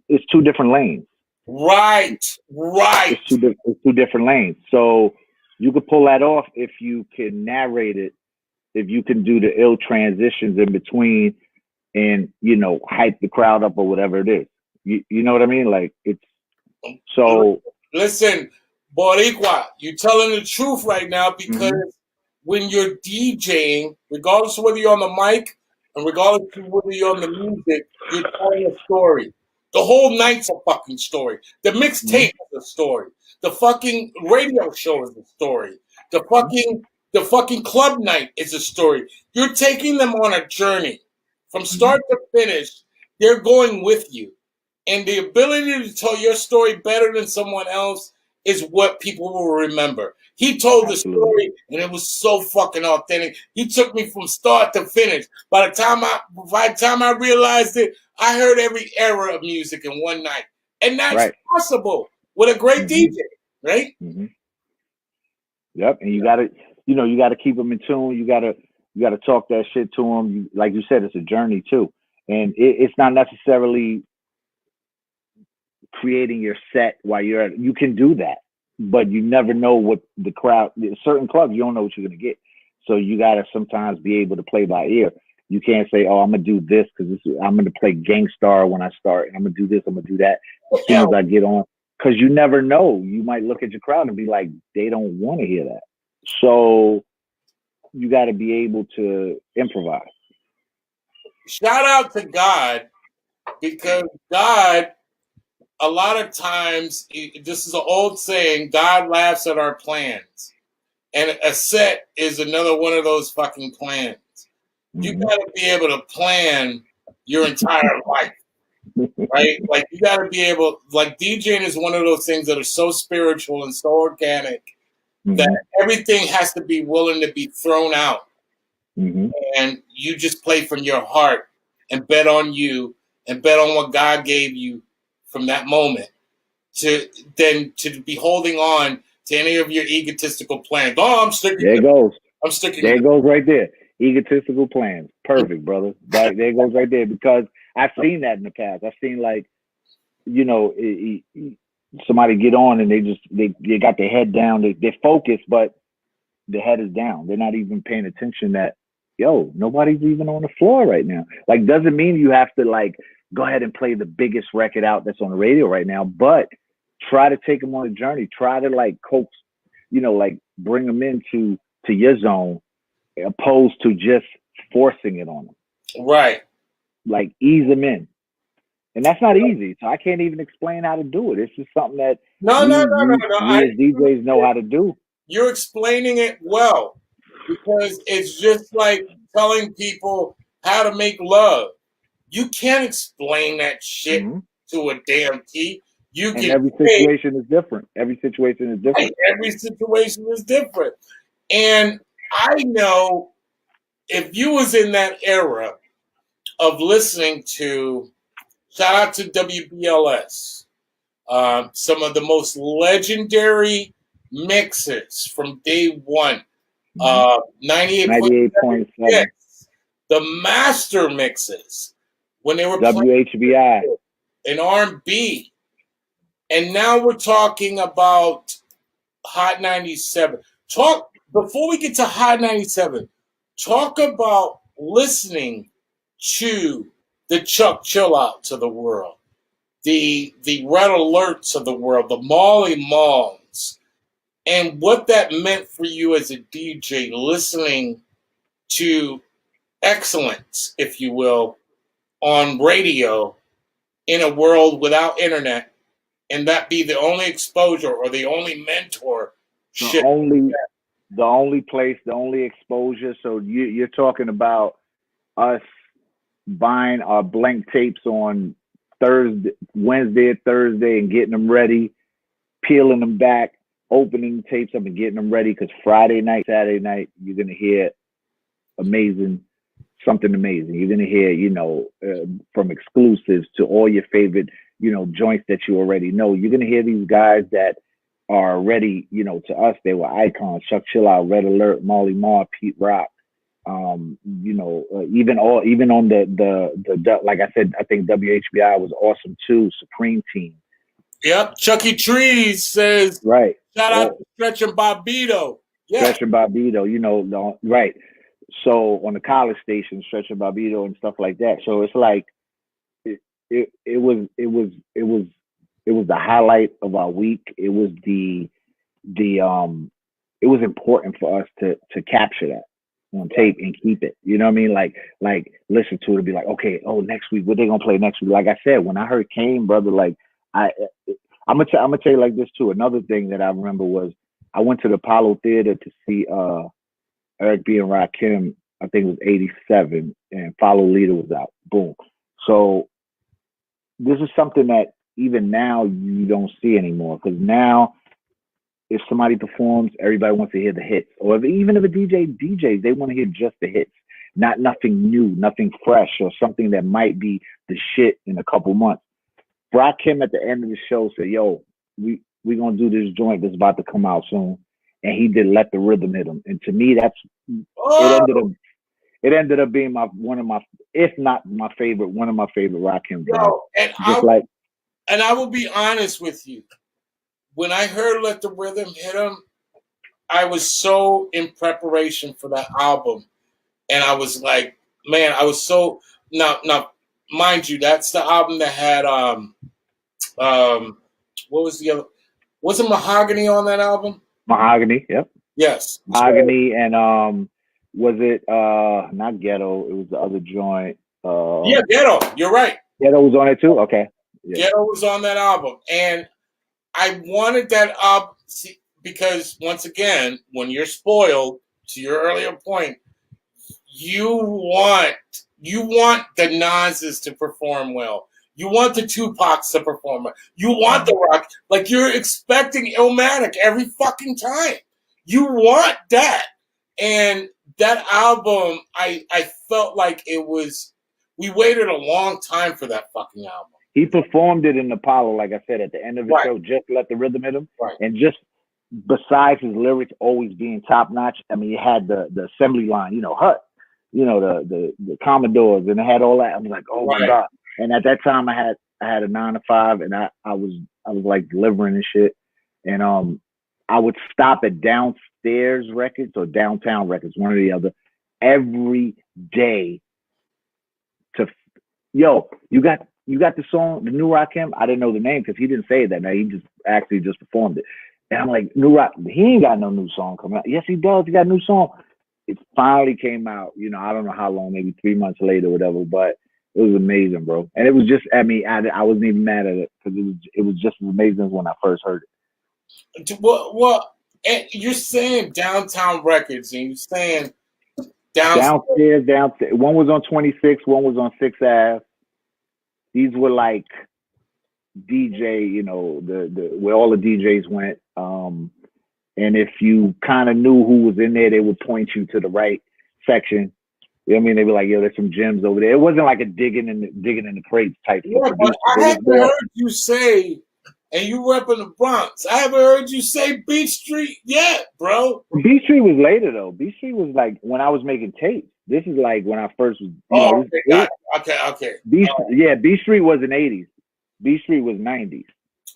it's two different lanes. Right. It's two different lanes. So you could pull that off if you can narrate it, if you can do the ill transitions in between and, hype the crowd up or whatever it is. You know what I mean? Like, it's so. Listen, Boricua, you're telling the truth right now because when you're DJing, regardless of whether you're on the mic and regardless of whether you're on the music, you're telling a story. The whole night's a fucking story. The mixtape is a story. The fucking radio show is a story. The fucking club night is a story. You're taking them on a journey from start to finish. They're going with you. And the ability to tell your story better than someone else is what people will remember. He told the story, and it was so fucking authentic. He took me from start to finish. By the time I realized it, I heard every era of music in one night. And that's possible with a great DJ, right? Yep, and you gotta keep them in tune. You gotta talk that shit to them. Like you said, it's a journey too, and it's not necessarily creating your set while you can do that, but you never know what the crowd. Certain clubs, you don't know what you're gonna get, so you gotta sometimes be able to play by ear. You can't say, "Oh, I'm gonna do this because I'm gonna play Gangstar when I start, and I'm gonna do this, I'm gonna do that as soon as I get on." Because you never know. You might look at your crowd and be like, they don't want to hear that. So you got to be able to improvise. Shout out to God, because God, a lot of times, this is an old saying, God laughs at our plans. And a set is another one of those fucking plans. You got to be able to plan your entire life. Right? Like, you got to be able, like, DJing is one of those things that are so spiritual and so organic that everything has to be willing to be thrown out. And you just play from your heart and bet on you and bet on what God gave you from that moment to be holding on to any of your egotistical plans. Oh, I'm sticking. There it goes. I'm sticking. There it goes right there. Egotistical plans. Perfect, brother. There it goes right there, because I've seen that in the past. I've seen, like, somebody get on and they got their head down. They're focused, but the head is down. They're not even paying attention that, nobody's even on the floor right now. Like, doesn't mean you have to, like, go ahead and play the biggest record out that's on the radio right now, but try to take them on a journey. Try to, like, coax, like, bring them into your zone, opposed to just forcing it on them. Right. Like, ease them in. And that's not easy. So I can't even explain how to do it. It's just something that we as DJs know how to do. You're explaining it well, because it's just like telling people how to make love. You can't explain that shit to a damn T. Every situation is different. Every situation is different. Every situation is different. And I know if you was in that era of listening to, shout out to WBLS, some of the most legendary mixes from day one. 98.7 hits, the master mixes when they were playing WHBI in R&B. And now we're talking about Hot 97. Before we get to Hot 97, talk about listening to the Chuck Chill Outs of the world, the Red Alerts of the world, the Molly Malls, and what that meant for you as a DJ, listening to excellence, if you will, on radio in a world without internet, and that be the only exposure or the only mentor. The only place, the only exposure. So you're talking about us buying our blank tapes on Wednesday or Thursday, and getting them ready, peeling them back, opening the tapes up and getting them ready, because Friday night, Saturday night, you're gonna hear something amazing. You're gonna hear, from exclusives to all your favorite, joints that you already know. You're gonna hear these guys that are already, to us, they were icons. Chuck Chill Out, Red Alert, Molly Marr, Pete Rock. Even on the like I said, I think WHBI was awesome too. Supreme Team. Yep, Chucky Trees says right. Shout out to Stretch and Bobbito. Yeah. Stretch and Bobbito, right. So on the college station, Stretch and Bobbito and stuff like that. So it's like it was the highlight of our week. It was it was important for us to capture that on tape and keep it. You know what I mean? Like listen to it and be like, okay, next week, what they gonna play next week? Like I said, when I heard Kane, brother, like I'm gonna tell you like this too. Another thing that I remember was I went to the Apollo Theater to see Eric B. and Rakim. I think it was 87, and Follow Leader was out. Boom. So this is something that even now you don't see anymore, because now if somebody performs, everybody wants to hear the hits. Or even if a DJs, they want to hear just the hits, not nothing new, nothing fresh, or something that might be the shit in a couple months. Rakim at the end of the show said, "Yo, we gonna do this joint that's about to come out soon," and he did Let the Rhythm Hit Him. And to me, it ended up being one of my favorite Rakim joints. And I will be honest with you. When I heard Let the Rhythm Hit Him, I was so in preparation for that album. And I was like, man, I was so now mind you, that's the album that had what was the other, wasn't Mahogany on that album? Mahogany, yep. Yes. Mahogany, and was it not Ghetto, it was the other joint. Yeah, Ghetto. You're right. Ghetto was on it too? Okay. Yeah. Ghetto was on that album. And I wanted that up because, once again, when you're spoiled, to your earlier point, you want the Nas's to perform well. You want the Tupacs to perform well. You want the Rock. Like, you're expecting Illmatic every fucking time. You want that. And that album, I felt like we waited a long time for that fucking album. He performed it in Apollo, like I said, at the end of the show, just Let the Rhythm Hit Him. Right. And just besides his lyrics always being top notch, I mean, he had the assembly line, Hut, the Commodores, and it had all that. I was like, oh my God. And at that time I had a 9 to 5, and I was like delivering and shit. And I would stop at Downstairs Records or Downtown Records, one or the other, every day you got the song, the new Rakim? I didn't know the name because he didn't say that. Now he just performed it. And I'm like, New Rock, he ain't got no new song coming out. Yes, he does. He got a new song. It finally came out, I don't know how long, maybe 3 months later or whatever, but it was amazing, bro. And it was just, I mean, I wasn't even mad at it because it was just as amazing as when I first heard it. Well, you're saying Downtown Records, and you're saying Downstairs. One was on 26, one was on 6th Ave. These were like DJ, where all the DJs went. And if you kind of knew who was in there, they would point you to the right section. You know what I mean? They'd be like, yo, there's some gems over there. It wasn't like a digging in the crates type. Yeah, but I haven't heard you say and you repping the Bronx. I haven't heard you say Beach Street yet, bro. B Street was later though. B Street was like when I was making tapes. This is like when I first was, Oh, okay, got it. Okay. B Street was in '80s. B Street was '90s.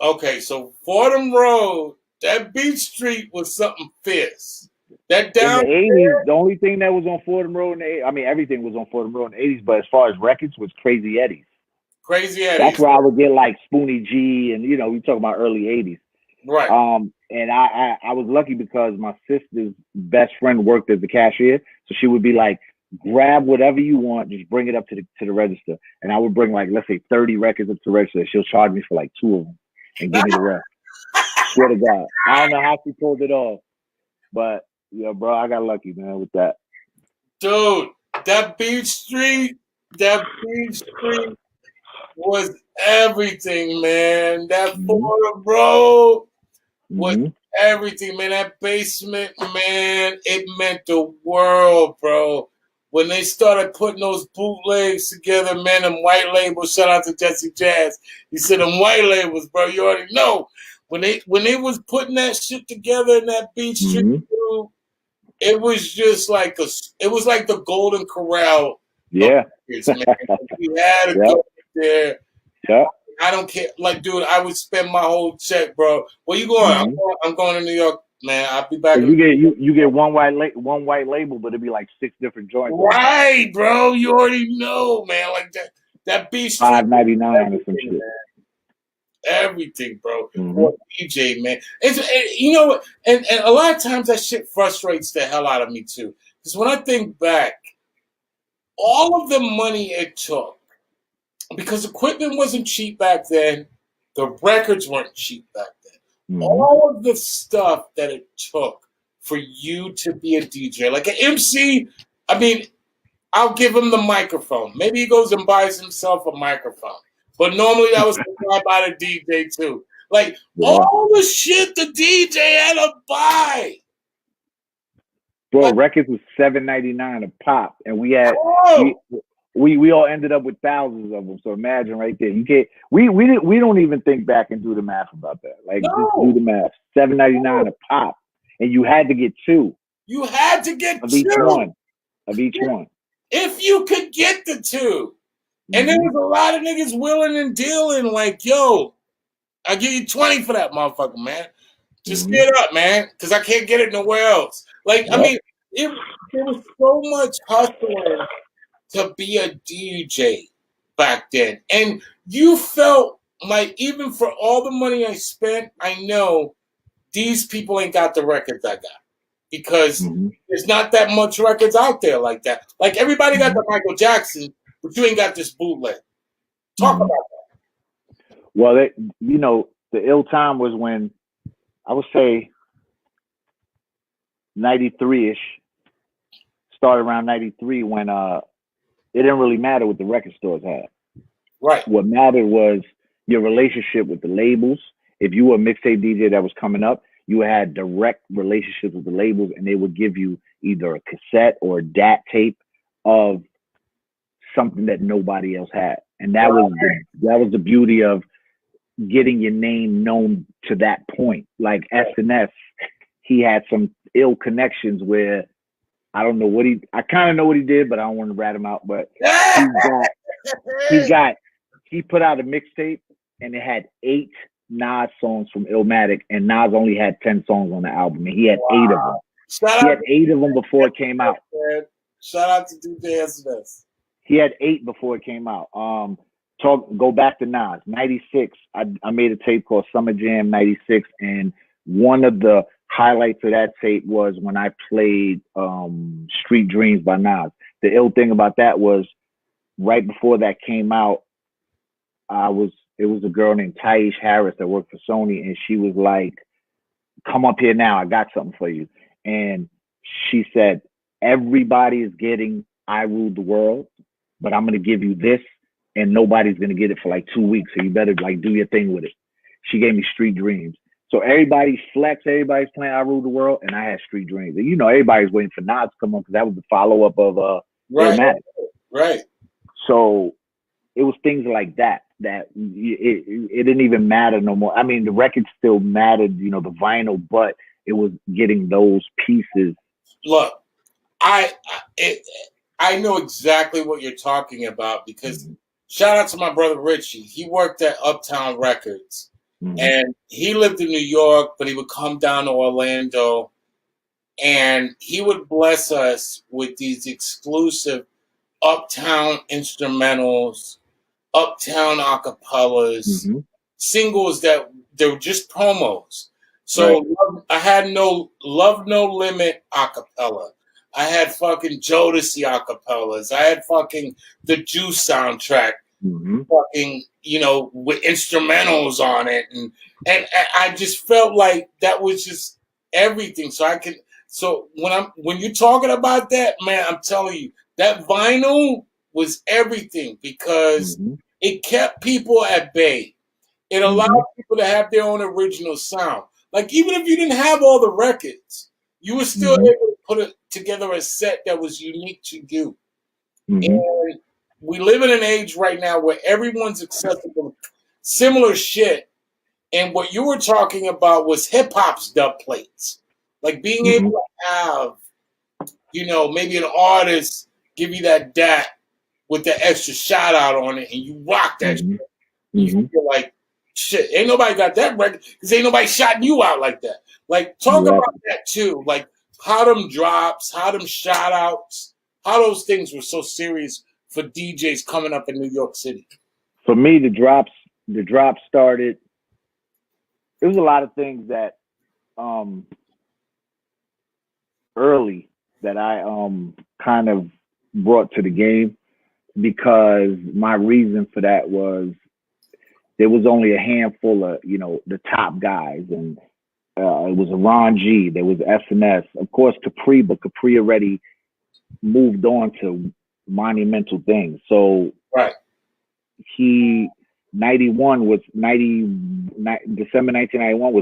Okay, so Fordham Road, that Beach Street was something fierce. That In the down '80s, the only thing that was on Fordham Road in the '80s, I mean everything was on Fordham Road in the '80s, but as far as records was Crazy Eddie's. Crazy Eddie's. That's where I would get like Spoonie G and we talk about early '80s. Right. And I was lucky because my sister's best friend worked as the cashier, so she would be like, grab whatever you want, just bring it up to the register, and I would bring like let's say 30 records up to the register. She'll charge me for like 2 of them and give me the rest. Swear to God, I don't know how she pulled it off, but yeah, bro, I got lucky, man, with that. Dude, that Beach Street was everything, man. That Fordham Road was everything, man. That basement, man, it meant the world, bro. When they started putting those bootlegs together, man, them white labels, shout out to Jesse Jazz. He said them white labels, bro, you already know. When they was putting that shit together in that Beach Street, dude, it was just like it was like the Golden Corral. Yeah. Man. We had to go there. Yeah. I don't care. Like, dude, I would spend my whole check, bro. Where you going? I'm going to New York, man. I'll be back. You get one white label, but it'd be like 6 different joints. Right, bro. You already know, man. Like that Beach Street. $5.99 or some shit. Man. Everything, bro. Or DJ, man. You know what? And a lot of times that shit frustrates the hell out of me too. Because when I think back, all of the money it took, because equipment wasn't cheap back then, the records weren't cheap back then. All of the stuff that it took for you to be a DJ, like an MC, I mean, I'll give him the microphone. Maybe he goes and buys himself a microphone. But normally that was supplied by the DJ too. Like all the shit the DJ had to buy. Bro, records was $7.99 a pop, and we had we all ended up with thousands of them. So imagine right there. You can't. We don't even think back and do the math about that. Like just do the math. $7.99 a pop, and you had to get 2. You had to get of 2 of each one. If you could get the 2. And there was a lot of niggas willing and dealing, like, yo, I'll give you 20 for that motherfucker, man. Just get up, man, because I can't get it nowhere else. Like, I mean, there was so much hustling to be a DJ back then. And you felt like even for all the money I spent, I know these people ain't got the records I got. Because there's not that much records out there like that. Like, everybody got the Michael Jackson, but you ain't got this bootleg. Talk about that. Well, the ill time was when, I would say, 93-ish, started around 93 when it didn't really matter what the record stores had. Right. What mattered was your relationship with the labels. If you were a mixtape DJ that was coming up, you had direct relationships with the labels, and they would give you either a cassette or a DAT tape of something that nobody else had. And that was the beauty of getting your name known to that point. Like SNS, he had some ill connections where I don't know I kind of know what he did, but I don't want to rat him out. But he put out a mixtape and it had 8 Nas songs from Illmatic, and Nas only had 10 songs on the album, and he had 8 of them. He had 8 of them before it came out. Shout out to DJ SNS. He had 8 before it came out. Go back to Nas. 96, I made a tape called Summer Jam 96, and one of the highlights of that tape was when I played Street Dreams by Nas. The ill thing about that was right before that came out, it was a girl named Taish Harris that worked for Sony, and she was like, come up here now, I got something for you. And she said, everybody is getting I Ruled the World, but I'm going to give you this, and nobody's going to get it for like 2 weeks, so you better like do your thing with it. She gave me Street Dreams. So everybody's flex, everybody's playing I Ruled the World, and I had Street Dreams. And everybody's waiting for Nas to come on because that was the follow-up of Illmatic. Right. So it was things like that that it didn't even matter no more. I mean, the record still mattered, you know, the vinyl, but it was getting those pieces. Look, I I know exactly what you're talking about because shout out to my brother Richie. He worked at Uptown Records, and he lived in New York, but he would come down to Orlando, and he would bless us with these exclusive Uptown instrumentals, Uptown acapellas, singles that they were just promos. So I had no Love No Limit acapella. I had fucking Jodeci acapellas. I had fucking the Juice soundtrack, fucking, you know, with instrumentals on it, and I just felt like that was just everything. So I could. So when you're talking about that, man, I'm telling you that vinyl was everything because it kept people at bay. It allowed people to have their own original sound. Like even if you didn't have all the records, you were still able to put together a set that was unique to you. And we live in an age right now where everyone's accessible, similar shit. And what you were talking about was hip hop's dub plates, like being able to have, you know, maybe an artist give you that DAT with the extra shout out on it, and you rock that shit. You feel like shit. Ain't nobody got that record because ain't nobody shouting you out like that. Like talk about that too. Like how them drops, how them shout outs, how those things were so serious for DJs coming up in New York City. For me, the drops started. There was a lot of things that early that I kind of brought to the game because my reason for that was there was only a handful of, you know, the top guys, and it was a Ron G, there was SNS, of course Capri, but Capri already moved on to monumental things. So he 91 was 90 December 1991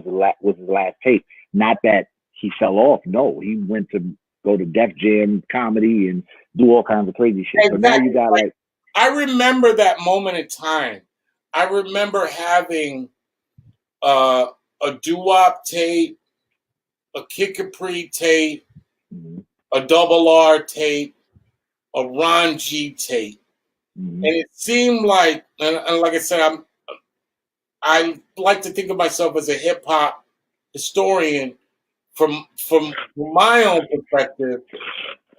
was his last tape. Not that he fell off. No, he went to go to Def Jam comedy and do all kinds of crazy shit. Exactly. So now you got like I remember that moment in time. I remember having a Doo Wop tape, a Kid Capri tape, a Double R tape, a Ron G tape. And it seemed like, and like I said, I like to think of myself as a hip hop historian from my own perspective.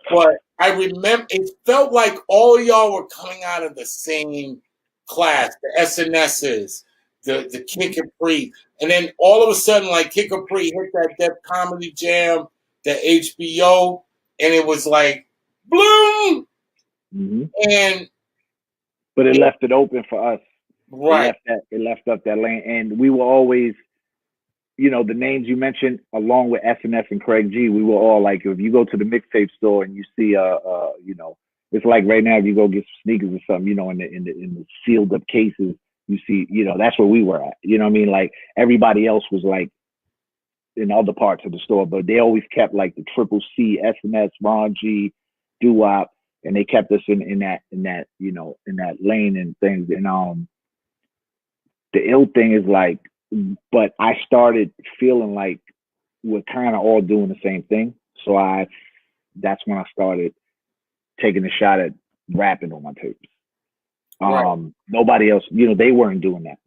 But I remember it felt like all y'all were coming out of the same class, the SNSs, the Kid Capri. And then all of a sudden, like Kid Capri hit that Def Comedy Jam, the HBO, and it was like, bloom! And but it left it open for us. Right. It left up that lane. And we were always, you know, the names you mentioned, along with SNS and Craig G, we were all like, if you go to the mixtape store and you see, you know, it's like right now if you go get some sneakers or something, you know, in the sealed up cases, you see, you know, that's where we were at. You know what I mean? Like everybody else was like in other parts of the store, but they always kept like the Triple C, SNS, Ron G, Doo Wop, and they kept us in that, you know, in that lane and things. And the ill thing is like, but I started feeling like we're kind of all doing the same thing. So that's when I started taking a shot at rapping on my tapes. Nobody else, you know, they weren't doing that.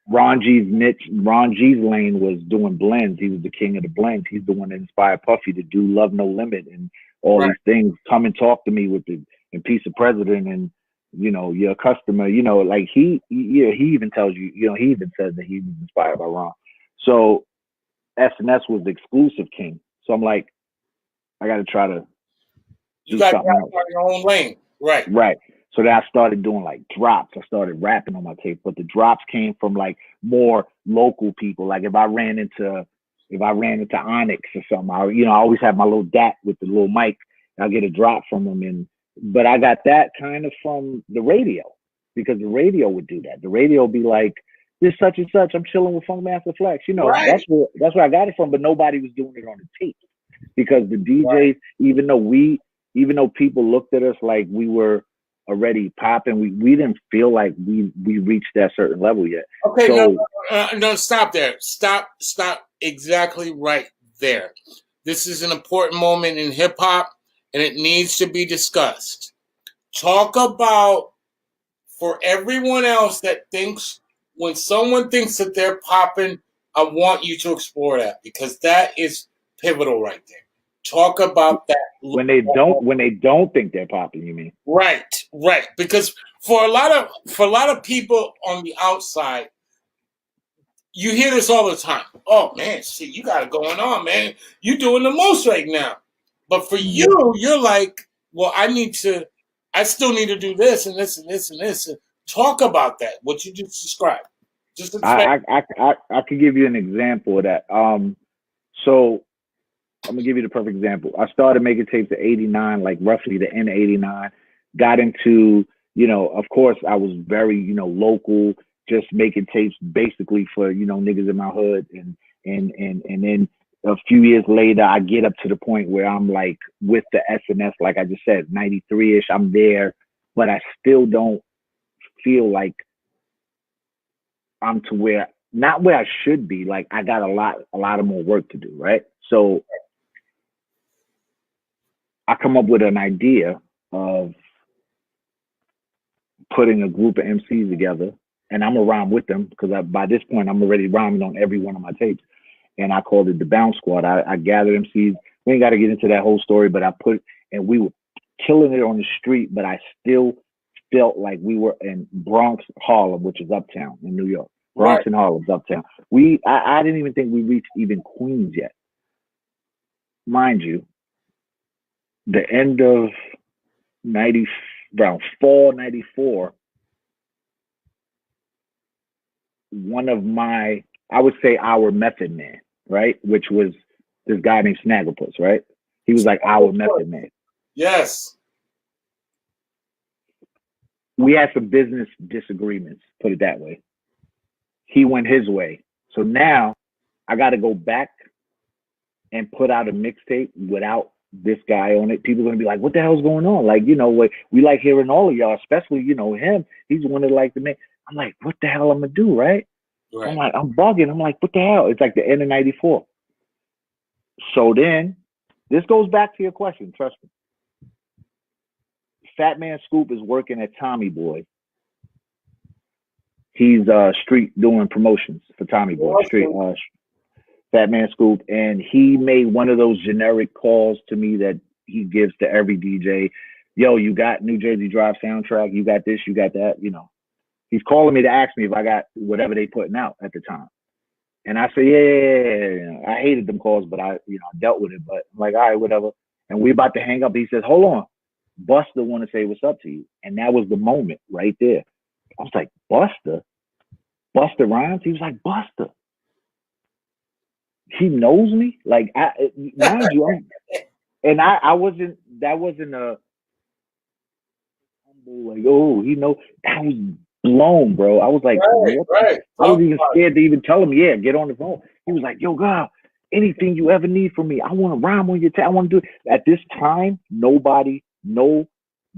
Ron G's lane was doing blends. He was the king of the blends. He's the one that inspired Puffy to do Love No Limit and all these things. Come and talk to me with the Piece of President and, you know, your customer, you know, like he even tells you, you know, he even says that he was inspired by Ron. So SNS was the exclusive king. So I'm like, I got to try to you got to find your own lane. Right. So then I started doing like drops. I started rapping on my tape, but the drops came from like more local people. Like if I ran into Onyx or something, I always have my little DAT with the little mic. I'll get a drop from them. But I got that kind of from the radio because the radio would do that. The radio would be like, this such and such, I'm chilling with Funkmaster Flex. You know, that's where I got it from, but nobody was doing it on the tape because the DJs, even though people looked at us like we were already popping. We didn't feel like we reached that certain level yet. Okay, So no, stop there. Stop exactly right there. This is an important moment in hip hop, and it needs to be discussed. Talk about, for everyone else that thinks, when someone thinks that they're popping, I want you to explore that, because that is pivotal right there. Talk about that. when they don't think they're popping, you mean? Right. Because for a lot of people on the outside, you hear this all the time. Oh man, shit, you got it going on, man. You doing the most right now. But for you, you're like, well, I still need to do this and this and this and this. Talk about that. What you just described. Just explain. I could give you an example of that. So I'm gonna give you the perfect example. I started making tapes at 89, like roughly the end of 89. Got into, of course, I was very, local, just making tapes basically for, niggas in my hood, and then a few years later, I get up to the point where I'm like with the SNS, like I just said, 93-ish. I'm there, but I still don't feel like I'm to where, not where I should be. Like I got a lot of more work to do, right? So I come up with an idea of putting a group of MCs together, and I'm gonna rhyme with them because by this point I'm already rhyming on every one of my tapes. And I called it the Bounce Squad. I gathered MCs. We ain't got to get into that whole story, but and we were killing it on the street, but I still felt like we were in Bronx, Harlem, which is uptown in New York. Bronx and Harlem's uptown. I didn't even think we reached even Queens yet. Mind you, the end of around fall 94, one of I would say our method man, right? Which was this guy named Snagglepuss, right? He was like our method man. Yes. We had some business disagreements, put it that way. He went his way. So now I got to go back and put out a mixtape without this guy on it. People are going to be like, what the hell's going on? Like, we like hearing all of y'all, especially, him. He's one of like the men. I'm like, what the hell I'm going to do, right? I'm like, I'm bugging. I'm like, what the hell? It's like the end of 94. So then, this goes back to your question, trust me. Fat Man Scoop is working at Tommy Boy. He's street doing promotions for Tommy Boy. Street Fat Man Scoop. And he made one of those generic calls to me that he gives to every DJ. Yo, you got New Jersey Drive soundtrack? You got this, you got that, He's calling me to ask me if I got whatever they putting out at the time. And I say, yeah. I hated them calls, but I dealt with it. But I'm like, all right, whatever. And we about to hang up. He says, hold on. Buster want to say what's up to you. And that was the moment right there. I was like, Buster? Buster Rhymes? He was like, Buster. He knows me? Like, mind you, I wasn't, that wasn't a, like, oh, that was blown, bro. I was like, right. I was even scared to even tell him, yeah, get on the phone. He was like, yo, God, anything you ever need from me, I want to rhyme on your tape. I want to do it. At this time, no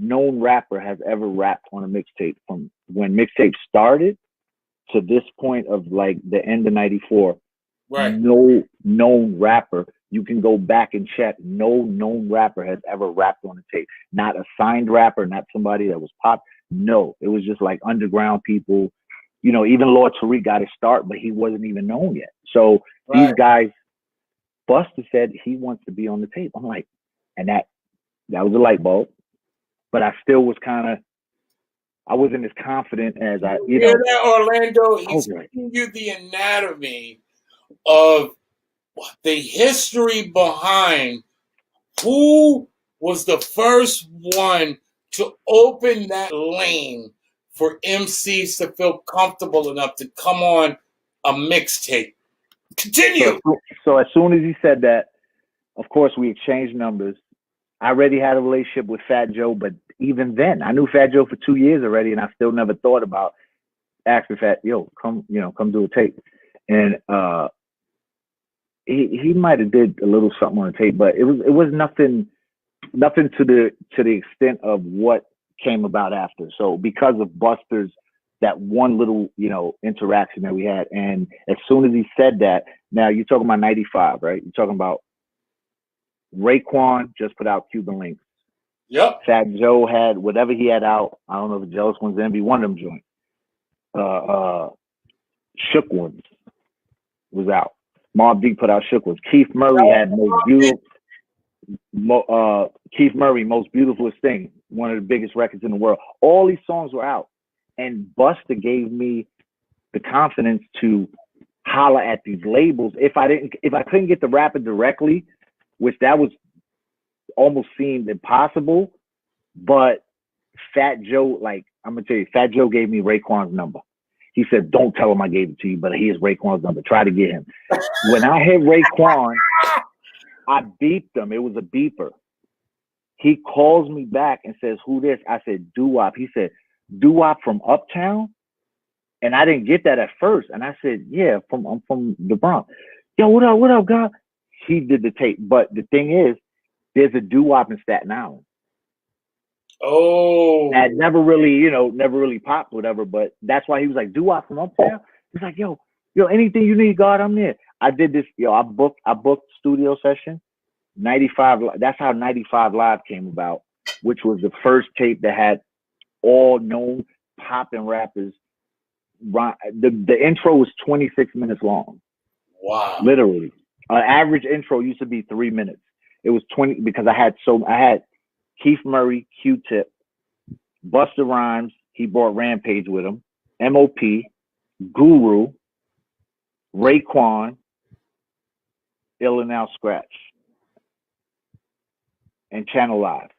known rapper has ever rapped on a mixtape from when mixtape started to this point of like the end of 94. Right. No known rapper. You can go back and check. No known rapper has ever rapped on a tape. Not a signed rapper, not somebody that was pop. No, it was just like underground people. Even Lord Tariq got his start, but he wasn't even known yet. So these guys, Buster said he wants to be on the tape. I'm like, and that was a light bulb. But I still was I wasn't as confident as I, You hear that, Orlando? He's giving you the anatomy of the history behind who was the first one to open that lane for MCs to feel comfortable enough to come on a mixtape. Continue. So as soon as he said that, of course, we exchanged numbers. I already had a relationship with Fat Joe, but even then, I knew Fat Joe for 2 years already, and I still never thought about asking Fat, yo, come do a tape. And he might have did a little something on the tape, but it was nothing to the extent of what came about after. So because of Buster's that one little, interaction that we had, and as soon as he said that, now you're talking about '95, right? You're talking about Raekwon just put out Cuban Links. Yep. Fat Joe had whatever he had out. I don't know if Jealous Ones Envy, one of them joints. Shook Ones was out. Mobb Deep put out Shook Ones. Keith Murray had Keith Murray, Most Beautifulest Thing, one of the biggest records in the world. All these songs were out, and Buster gave me the confidence to holler at these labels. If I couldn't get the rapper directly, which that was almost seemed impossible, but Fat Joe, like I'm gonna tell you, Fat Joe gave me Raekwon's number. He said, "Don't tell him I gave it to you, but here's Raekwon's number. Try to get him." When I hit Raekwon, I beeped him. It was a beeper. He calls me back and says, "Who this?" I said, "Doo Wop." He said, "Doo Wop from Uptown?" And I didn't get that at first. And I said, "Yeah, I'm from the Bronx." "Yo, what up, God?" He did the tape. But the thing is, there's a Doo Wop in Staten Island. Oh. That never really popped, whatever. But that's why he was like, "Doo Wop from Uptown?" He's like, yo, anything you need, God, I'm there. I did this, I booked studio session. 95, that's how 95 Live came about, which was the first tape that had all known poppin' rappers. The intro was 26 minutes long. Wow. Literally. An average intro used to be 3 minutes. It was 20 because I had Keith Murray, Q-Tip, Busta Rhymes, he brought Rampage with him, M.O.P., Guru, Raekwon, Ill and Out Scratch, and Channel Live.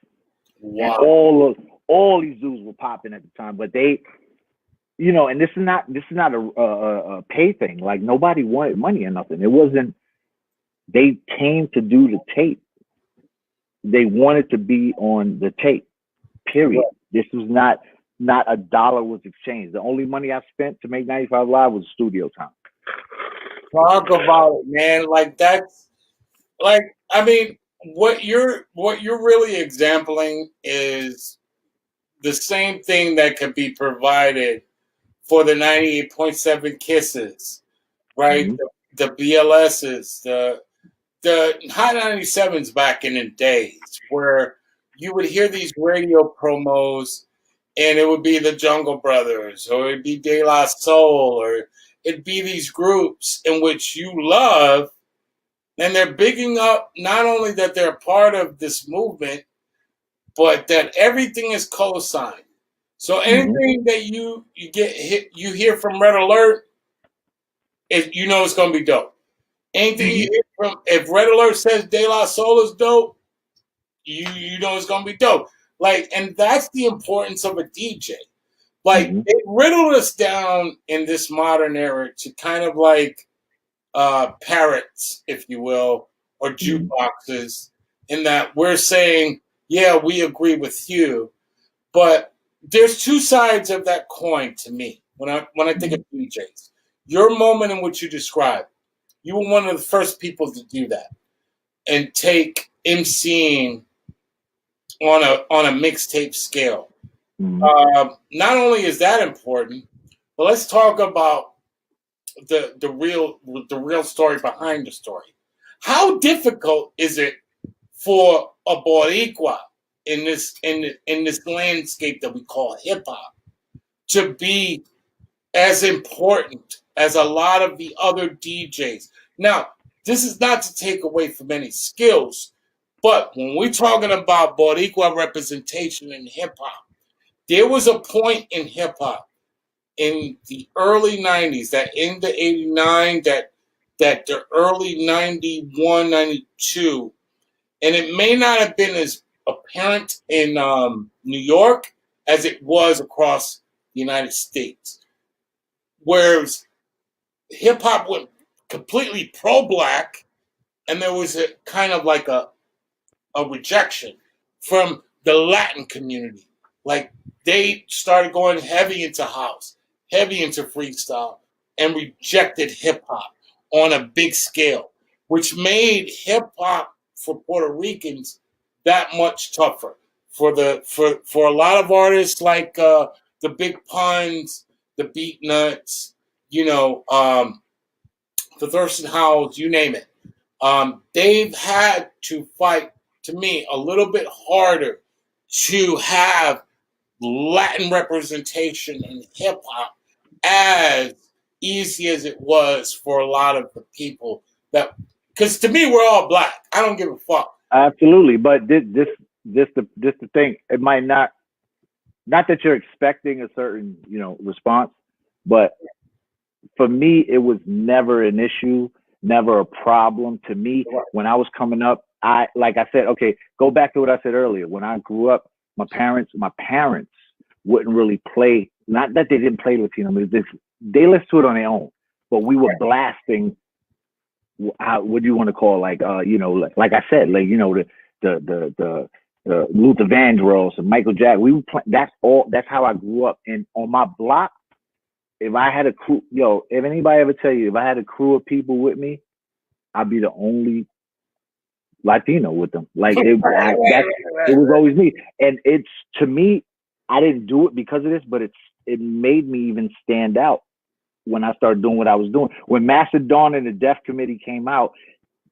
Wow. And all these dudes were popping at the time, but they, and this is not a pay thing. Like nobody wanted money or nothing. It wasn't. They came to do the tape. They wanted to be on the tape. Period. Right. This was not a dollar was exchanged. The only money I spent to make 95 Live was studio time. Talk about it, man. Like that's like I mean, what you're really exempling is the same thing that could be provided for the 98.7 Kisses, right? Mm-hmm. The BLSs, the Hot 97s back in the days where you would hear these radio promos and it would be the Jungle Brothers or it'd be De La Soul or it'd be these groups in which you love and they're bigging up not only that they're part of this movement, but that everything is co-signed. So anything that you hear from Red Alert, it's going to be dope. Anything you hear from, if Red Alert says De La Soul is dope, you know it's going to be dope. Like, and that's the importance of a DJ. Like, they riddled us down in this modern era to kind of like parrots, if you will, or jukeboxes, in that we're saying, yeah, we agree with you, but there's two sides of that coin to me when I think of DJs. Your moment in which you described, you were one of the first people to do that and take MCing on a mixtape scale. Not only is that important, but let's talk about the real story behind the story. How difficult is it for a Boricua in this landscape that we call hip hop to be as important as a lot of the other DJs? Now, this is not to take away from any skills, but when we're talking about Boricua representation in hip hop, there was a point in hip hop in the early 90s, that in the 89, that the early 91, 92, and it may not have been as apparent in New York as it was across the United States. Whereas hip hop went completely pro-black, and there was a kind of like a rejection from the Latin community. Like they started going heavy into house, heavy into freestyle, and rejected hip hop on a big scale, which made hip hop for Puerto Ricans that much tougher. for a lot of artists like the Big Puns, the Beat Nuts, the Thurston Howells, you name it. They've had to fight, to me, a little bit harder to have Latin representation in hip hop as easy as it was for a lot of the people that, because to me we're all black. I don't give a fuck. Absolutely, but this the thing. It might not that you're expecting a certain response, but for me it was never an issue, never a problem. To me, when I was coming up, like I said, okay, go back to what I said earlier. When I grew up, my parents wouldn't really play. Not that they didn't play Latino music; they listened to it on their own. But we were blasting. What do you want to call like like I said, like the Luther Vandross and Michael Jackson. We were that's how I grew up. And on my block, if I had a crew, if anybody ever tell you if I had a crew of people with me, I'd be the only Latino with them. Like it was always me. And it's, to me, I didn't do it because of this, but it made me even stand out when I started doing what I was doing. When Macedon and the Deaf Committee came out,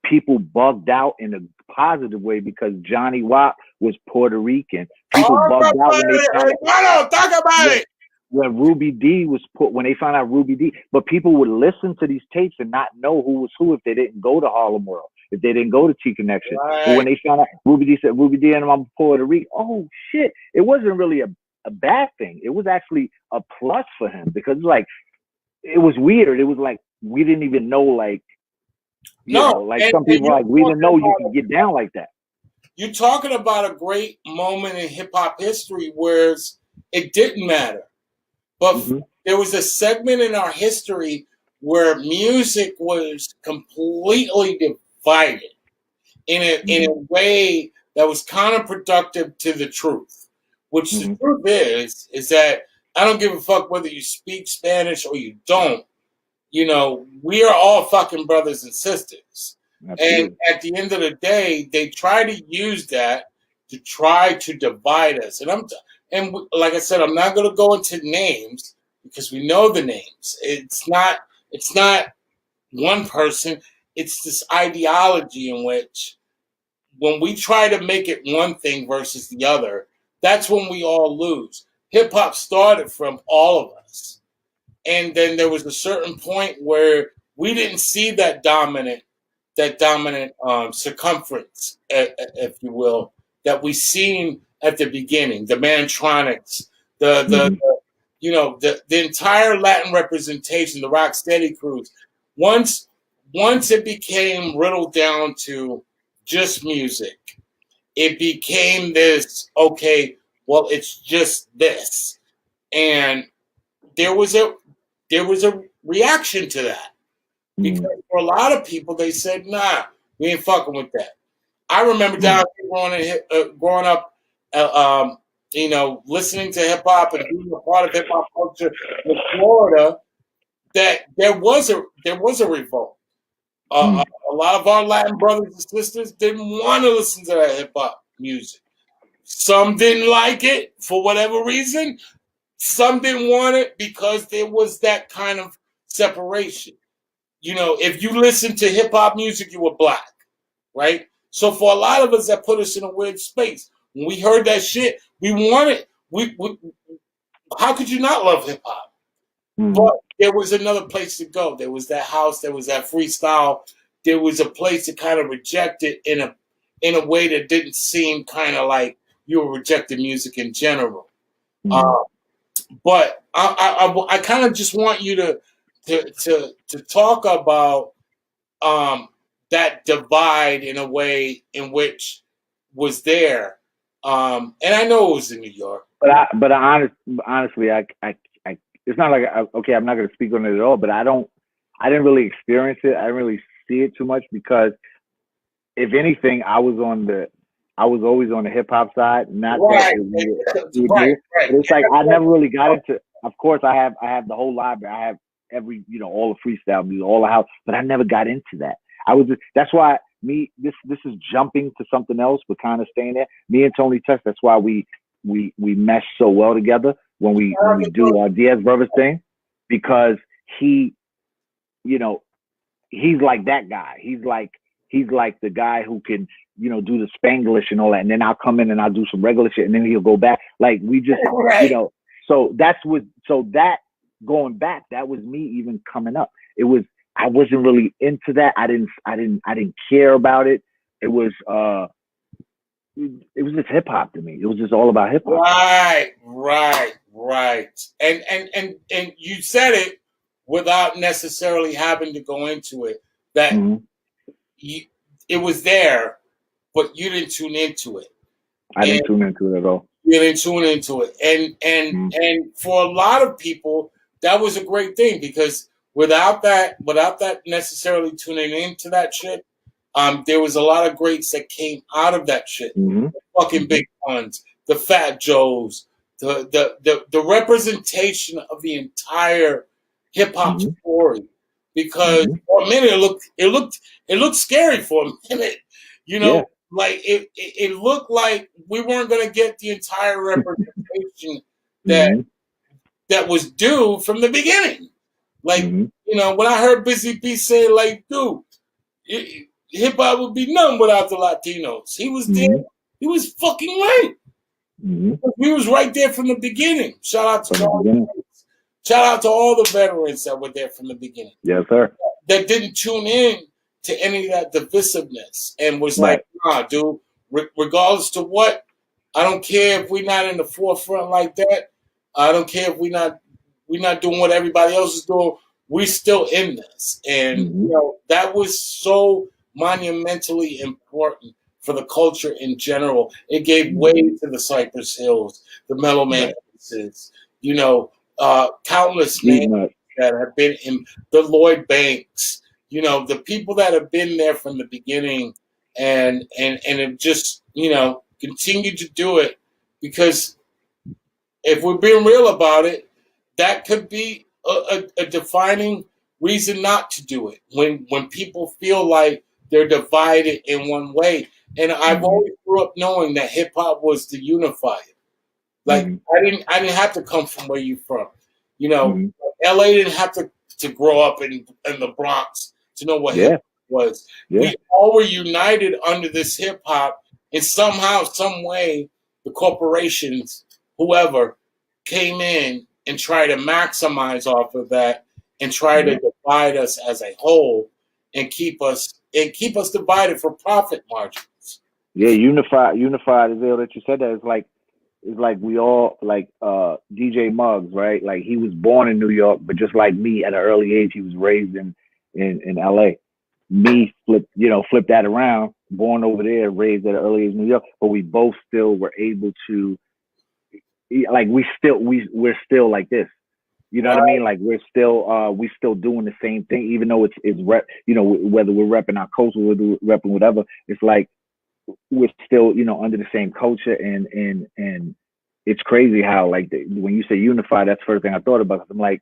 people bugged out in a positive way because Johnny Wop was Puerto Rican. People bugged out when they found out. Talk about it. When Ruby D was when they found out Ruby D, but people would listen to these tapes and not know who was who if they didn't go to Harlem World, if they didn't go to T Connection. Right. But when they found out Ruby D said Ruby D and I'm Puerto Rican, oh shit, it wasn't really a bad thing. It was actually a plus for him because like it was weird. It was like we didn't even know like some people like we didn't know you could get down like that. You're talking about a great moment in hip hop history where it didn't matter. But there was a segment in our history where music was completely divided in a way that was counterproductive to the truth. Which the truth is that I don't give a fuck whether you speak Spanish or you don't. We are all fucking brothers and sisters. Absolutely. And at the end of the day, they try to use that to try to divide us. And like I said, I'm not going to go into names because we know the names. It's not one person. It's this ideology in which when we try to make it one thing versus the other, that's when we all lose. Hip hop started from all of us. And then there was a certain point where we didn't see that dominant circumference, if you will, that we seen at the beginning, the Mantronics, the entire Latin representation, the Rocksteady crews. Once it became riddled down to just music, it became this, okay, well, it's just this. And there was a reaction to that. Because for a lot of people, they said, nah, we ain't fucking with that. I remember down here growing up, listening to hip hop and being a part of hip hop culture in Florida, that there was a revolt. A lot of our Latin brothers and sisters didn't want to listen to that hip hop music. Some didn't like it for whatever reason. Some didn't want it because there was that kind of separation. If you listened to hip hop music, you were black, right? So for a lot of us, that put us in a weird space. When we heard that shit, we wanted. How could you not love hip hop? But there was another place to go. There was that house. There was that freestyle. There was a place to kind of reject it in a way that didn't seem kind of like you were rejecting music in general. But I kind of just want you to talk about that divide in a way in which was there. And I know it was in New York. But honestly, I it's not like I'm not going to speak on it at all. But I didn't really experience it. I didn't really see it too much because, if anything, I was always on the hip hop side. Not right. that right. But it's like I never really got into. Of course, I have the whole library. I have every all the freestyle music, all the house, but I never got into that. I was just, that's why this is jumping to something else, but kind of staying there. Me and Tony Test, that's why we mesh so well together when we do our Diaz Brothers thing, because he, you know, he's like that guy. He's like the guy who can, you know, do the Spanglish and all that, and then I'll come in and I'll do some regular shit, and then he'll go back. Like we just, you know, so that going back, that was me even coming up. I wasn't really into that. I didn't care about it. It was just hip hop to me. It was just all about hip hop. Right. And you said it without necessarily having to go into it. That it was there, but you didn't tune into it. I didn't tune into it at all. You didn't tune into it, and for a lot of people, that was a great thing, because without that necessarily tuning into that shit, there was a lot of greats that came out of that shit. The fucking Big Puns, the Fat Joes, the representation of the entire hip hop story. Because for a minute it looked scary for a minute, you know. Yeah. Like it looked like we weren't going to get the entire representation that was due from the beginning. Like, you know, when I heard Busy B say, like, dude, hip hop would be none without the Latinos. He was there. He was fucking right. We was right there from the beginning. Shout out to all the veterans that were there from the beginning. Yes, sir. That didn't tune in to any of that divisiveness and was like, nah, dude, regardless to what, I don't care if we're not in the forefront like that. I don't care if we're not doing what everybody else is doing. We're still in this. And you know, that was so monumentally important for the culture in general. It gave way to the Cypress Hills, the Mellow Man pieces, you know, countless names that have been in the Lloyd Banks. You know, the people that have been there from the beginning and have just, you know, continued to do it, because if we're being real about it, that could be a defining reason not to do it when people feel like they're divided in one way. And I've always grew up knowing that hip hop was the unifier. Like I didn't have to come from where you're from. You know, LA didn't have to grow up in the Bronx to know what hip hop was. We all were united under this hip hop, and somehow, some way, the corporations, whoever, came in and tried to maximize off of that and try to divide us as a whole and keep us divided for profit margins. Yeah, unified is ill that you said that. It's like we all, like DJ Muggs, right? Like he was born in New York, but just like me at an early age, he was raised in LA. Me flip that around, born over there, raised at an early age in New York, but we both still were able to, like we're still like this. You know what I mean? Like we're still doing the same thing, even though it's rep, you know, whether we're repping our culture, we're repping whatever. It's like we're still, you know, under the same culture, and it's crazy how, like, when you say unified, that's the first thing I thought about. I'm like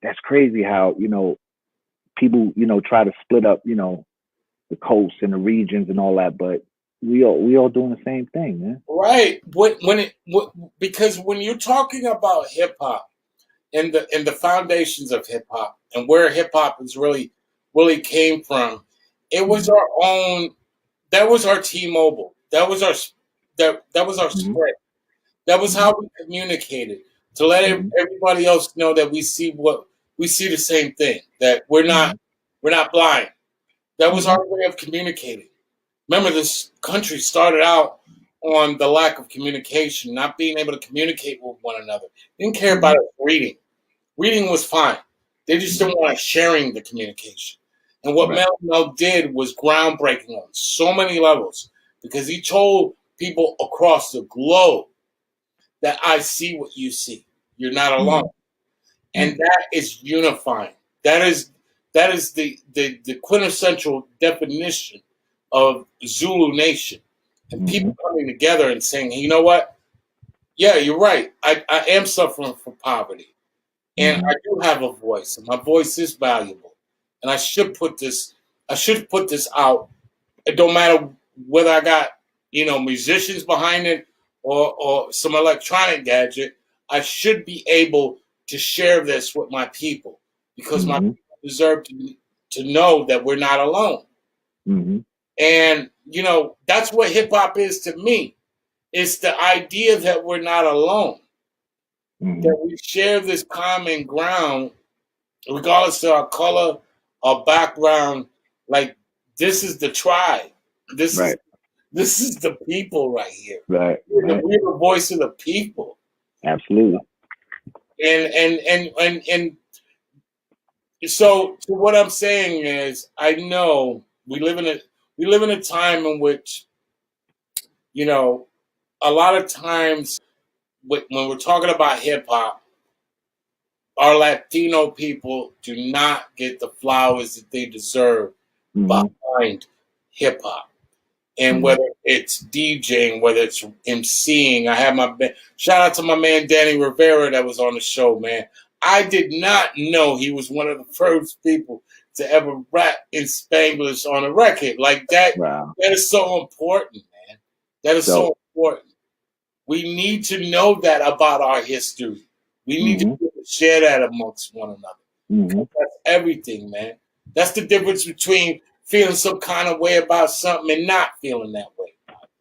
that's crazy how, you know, people, you know, try to split up, you know, the coast and the regions and all that, but we all doing the same thing, man. Right. Because when you're talking about hip hop and the foundations of hip hop and where hip hop is really came from, it was our own. That was our T-Mobile. That was our spread. That was how we communicated, to let everybody else know that we see the same thing. That we're not blind. That was our way of communicating. Remember, this country started out on the lack of communication, not being able to communicate with one another. They didn't care about us reading. Reading was fine. They just didn't want sharing the communication. And what Mel did was groundbreaking on so many levels, because he told people across the globe that I see what you see. You're not alone. And that is unifying. That is the quintessential definition of Zulu Nation. And people coming together and saying, hey, you know what? Yeah, you're right. I am suffering from poverty. And I do have a voice, and my voice is valuable. And I should put this I should put this out. It don't matter whether I got, musicians behind it or some electronic gadget. I should be able to share this with my people because my Mm-hmm. people deserve to know that we're not alone. Mm-hmm. And, that's what hip hop is to me. It's the idea that we're not alone, Mm-hmm. that we share this common ground, regardless of our color, our background. Like, this is the tribe. This is Right. This is the people right here. Right. Right. We're the voice of the people. Absolutely. And so what I'm saying is, I know we live in a time in which, a lot of times when we're talking about hip hop, our Latino people do not get the flowers that they deserve behind hip hop. And whether it's DJing, whether it's MCing, I have shout out to my man Danny Rivera that was on the show, man. I did not know he was one of the first people to ever rap in Spanglish on a record. Like that, Wow. That is so important, man. That is so important. We need to know that about our history. We need to share that amongst one another. That's everything, man. That's the difference between feeling some kind of way about something and not feeling that way.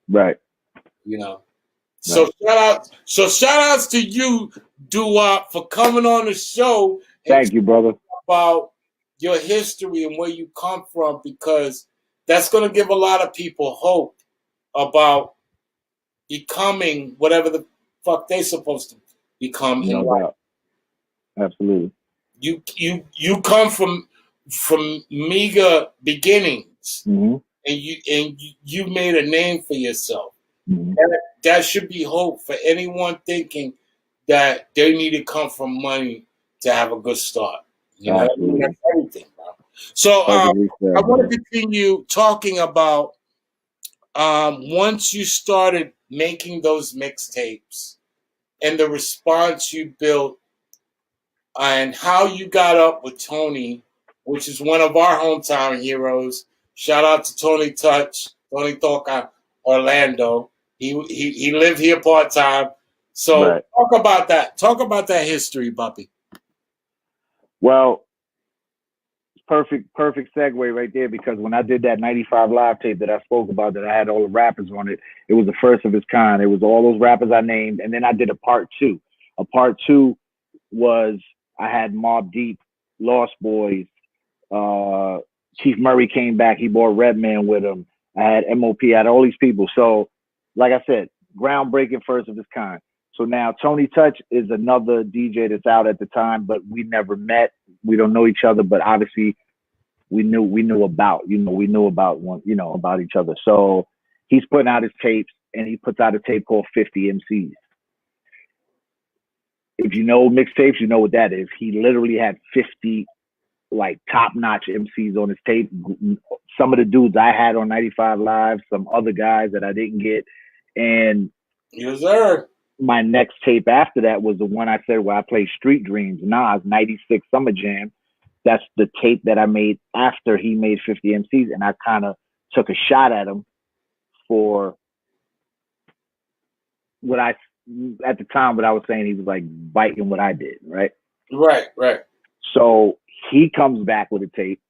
Right. So shout outs to you, Doo Wop, for coming on the show. Thank you, brother. About your history and where you come from, because that's going to give a lot of people hope about becoming whatever the fuck they're supposed to become in life. Absolutely. You come from meager beginnings, and you made a name for yourself. That should be hope for anyone thinking that they need to come from money to have a good start. That's everything, bro. So I want to continue talking about once you started making those mixtapes and the response you built and how you got up with Tony, which is one of our hometown heroes. Shout out to Tony Toca, Orlando. He lived here part time. So talk about that. Talk about that history, Buppy. Well, perfect segue right there, because when I did that 95 live tape that I spoke about, that I had all the rappers on it, it was the first of its kind. It was all those rappers I named, and then I did a part two. A part two was I had Mobb Deep, Lost Boys, Keith Murray came back. He brought Redman with him. I had MOP. I had all these people. So, like I said, groundbreaking, first of its kind. So now Tony Touch is another DJ that's out at the time, but we never met. We don't know each other, but obviously we knew about about each other. So he's putting out his tapes, and he puts out a tape called 50 MCs. If you know mixtapes, you know what that is. He literally had 50 like top-notch MCs on his tape. Some of the dudes I had on 95 Live, some other guys that I didn't get. And yes, sir. My next tape after that was the one I said where I played Street Dreams, Nas, 96 Summer Jam. That's the tape that I made after he made 50 MCs, and I kind of took a shot at him for what I, at the time, what I was saying, he was like biting what I did, right? Right. So he comes back with a tape,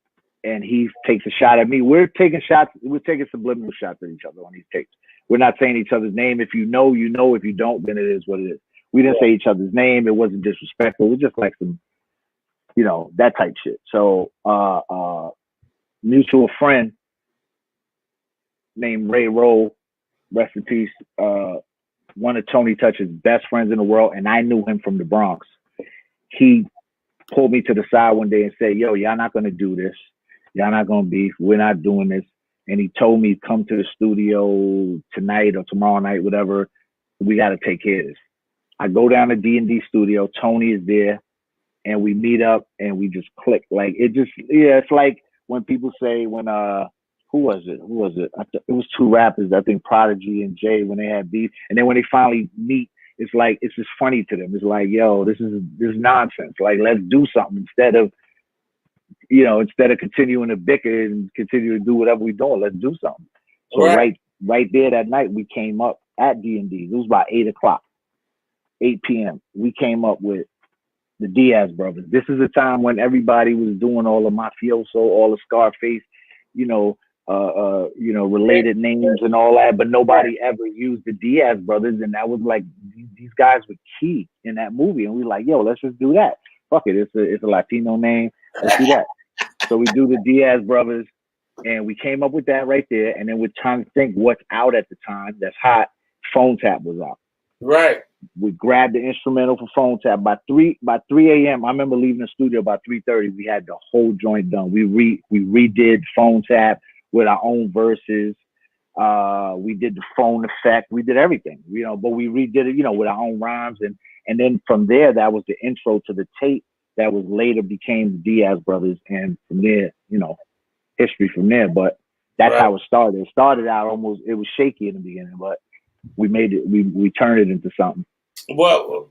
and he takes a shot at me. We're taking subliminal shots at each other on these tapes. We're not saying each other's name. If you know, you know. If you don't, then it is what it is. We didn't say each other's name. It wasn't disrespectful. It was just like some, that type shit. So mutual friend named Ray Rowe, rest in peace, one of Tony Touch's best friends in the world, and I knew him from the Bronx. He pulled me to the side one day and said, yo, y'all not going to do this. Y'all not going to beef. We're not doing this. And he told me, come to the studio tonight or tomorrow night, whatever. We got to take care of this. I go down to D&D studio. Tony is there, and we meet up, and we just click. Like, it's like when people say who was it? It was two rappers, I think Prodigy and Jay, when they had beef. And then when they finally meet, it's like, it's just funny to them. It's like, yo, this is nonsense. Like, let's do something instead of instead of continuing to bicker and continue to do whatever we're doing, let's do something. So Right. right there that night, we came up at D&D. It was about 8 o'clock, 8 p.m. We came up with the Diaz brothers. This is a time when everybody was doing all the mafioso, all the Scarface, related names and all that, but nobody ever used the Diaz brothers, and that was like these guys were key in that movie, and we were like, yo, let's just do that. Fuck it, it's a Latino name. Let's do that. So we do the Diaz brothers, and we came up with that right there, and then we're trying to think what's out at the time that's hot. Phone Tap was out. Right. We grabbed the instrumental for Phone Tap by 3 a.m. I remember leaving the studio by 3:30. We had the whole joint done. We redid Phone Tap with our own verses. We did the phone effect. We did everything, but we redid it, with our own rhymes. And then from there, that was the intro to the tape that was later became the Diaz brothers. And from there, history from there. But that's how it started. It started out it was shaky in the beginning, but we made it, we turned it into something. Well,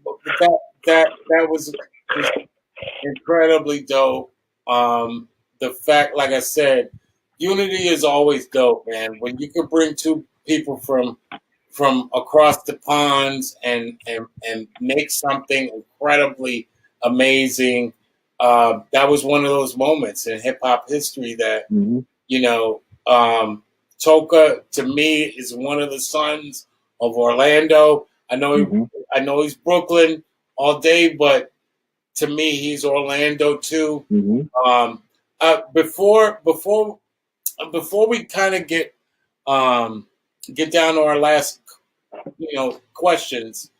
that was just incredibly dope. The fact, like I said, unity is always dope, man. When you can bring two people from across the ponds and make something incredibly amazing. That was one of those moments in hip hop history that Toka to me is one of the sons of Orlando. I know he's Brooklyn all day, but to me he's Orlando too. Before we kind of get down to our last questions,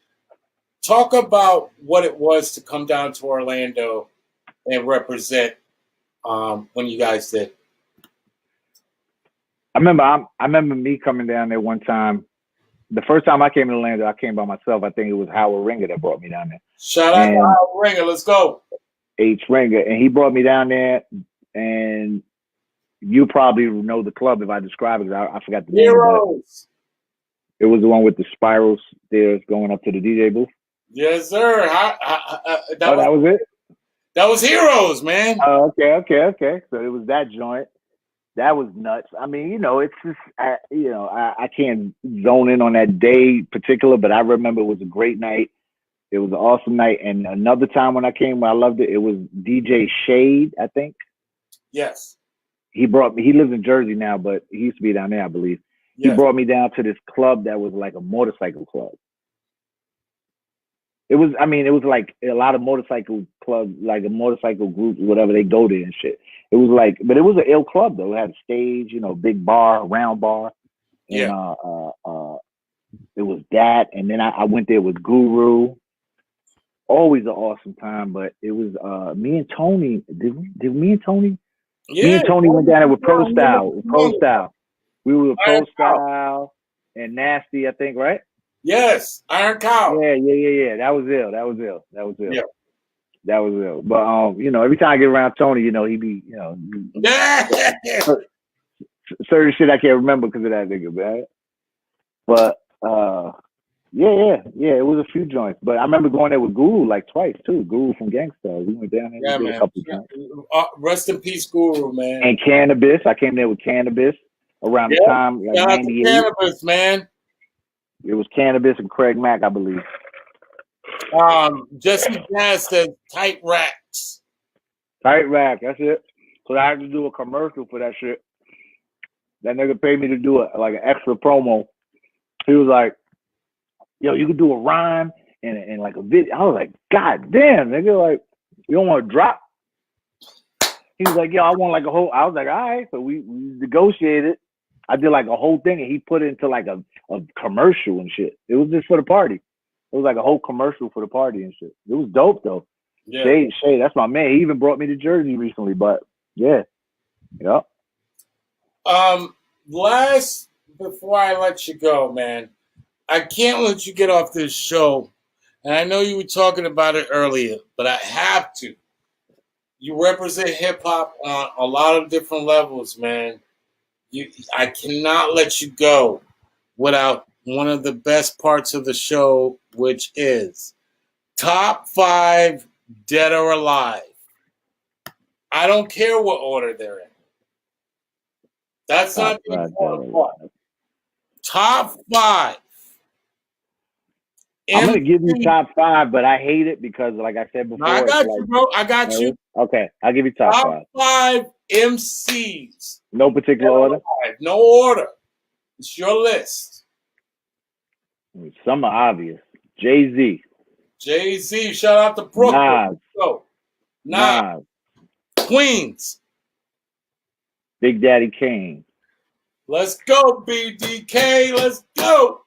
talk about what it was to come down to Orlando and represent when you guys did. I remember me coming down there one time. The first time I came to Orlando, I came by myself. I think it was Howard Ringer that brought me down there. Shout out to Howard Ringer. Let's go. H. Ringer. And he brought me down there, and you probably know the club if I describe it, because I forgot the name. Heroes. It was the one with the spiral stairs going up to the DJ booth. Yes, sir. That was it? That was Heroes, man. Oh, okay. So it was that joint. That was nuts. I mean, it's just, I can't zone in on that day particular, but I remember it was a great night. It was an awesome night. And another time when I came, I loved it. It was DJ Shade, I think. Yes. He lives in Jersey now, but he used to be down there, I believe. Yes. He brought me down to this club that was like a motorcycle club. It was like a lot of motorcycle clubs, like a motorcycle group, whatever, they go there and shit. It was like, but it was an ill club though. It had a stage, big bar, round bar. And, it was that. And then I went there with Guru. Always an awesome time, but it was me and Tony. Did me and Tony? Yeah, me and Tony went down there with Pro Style. We were with Pro Style and Nasty, I think, right? Yes, Iron Cow. Yeah. That was ill. Yeah. That was ill. But every time I get around Tony, he be, certain shit I can't remember because of that nigga, man. But yeah, it was a few joints. But I remember going there with Guru like twice too. Guru from Gangstar. We went down there. Yeah, man. A couple times. Rest in peace, Guru, man. And Cannabis. I came there with Cannabis around the time. Like, shout out to Cannabis, man. It was Cannabis and Craig Mack, I believe. Jesse Jazz said tight racks. Tight rack, that's it. So I had to do a commercial for that shit. That nigga paid me to do an extra promo. He was like, yo, you could do a rhyme and like a video. I was like, God damn, nigga, like, you don't want to drop? He was like, yo, I want like a whole, I was like, all right. So we negotiated. I did like a whole thing and he put it into like a commercial and shit. It was just for the party. It was like a whole commercial for the party and shit. It was dope though. Yeah. Shay, that's my man. He even brought me to Jersey recently, but yeah. Yep. Last, before I let you go, man, I can't let you get off this show. And I know you were talking about it earlier, but I have to. You represent hip hop on a lot of different levels, man. I cannot let you go without one of the best parts of the show, which is top 5 dead or alive. I don't care what order they're in. That's Top not the 5 important Dead or part. Alive. Top 5. I'm gonna give you MC. top 5, but I hate it because, like I said No, I before, it's got like, you, bro. I got you. okay, I'll give you top Top 5. 5 MCs. No particular order. No order. It's your list. Some are obvious. Jay-Z. Jay-Z. Shout out to Brooklyn. Nas. Go. Nas. Queens. Big Daddy Kane. Let's go, BDK. Let's go.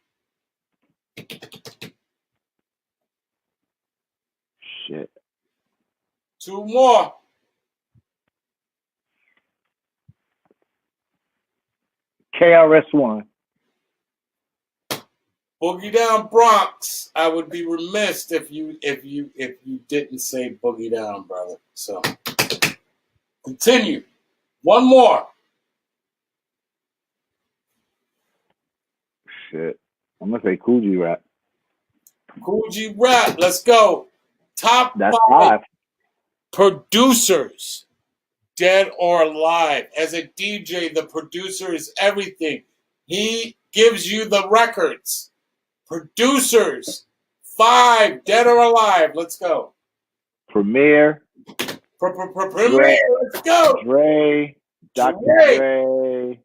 Shit. 2 more. KRS-One. Boogie Down Bronx. I would be remiss if you didn't say Boogie Down, brother. So continue. 1 more. Shit. I'm gonna say Cool G Rap. Cool G Rap. Let's go. Top That's 5 5. producers, dead or alive. As a DJ, the producer is everything. He gives you the records. Producers, 5, dead or alive. Let's go. Premier. Premier. Let's go. Dre. Dr. Dre.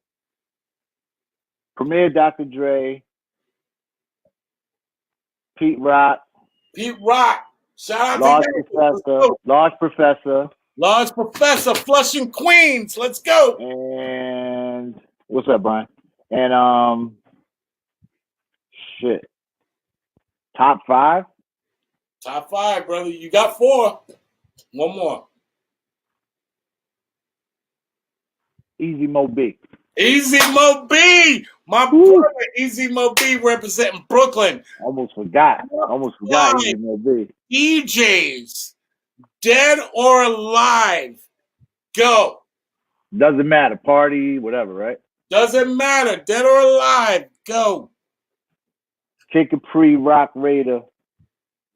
Premier, Dr. Dre. Pete Rock. Pete Rock. Shout out Large to Professor. Large Professor. Large Professor. Flushing Queens. Let's go. And what's up, Brian? And shit. Top 5? Top 5, brother. You got 4. 1 more. Easy Mo B. Easy Mo B. My brother, Easy Mo B, representing Brooklyn. Almost forgot Easy Mo B. DJs, dead or alive. Go. Doesn't matter. Party, whatever, right? Doesn't matter. Dead or alive. Go. Kid Capri, Rock Raider.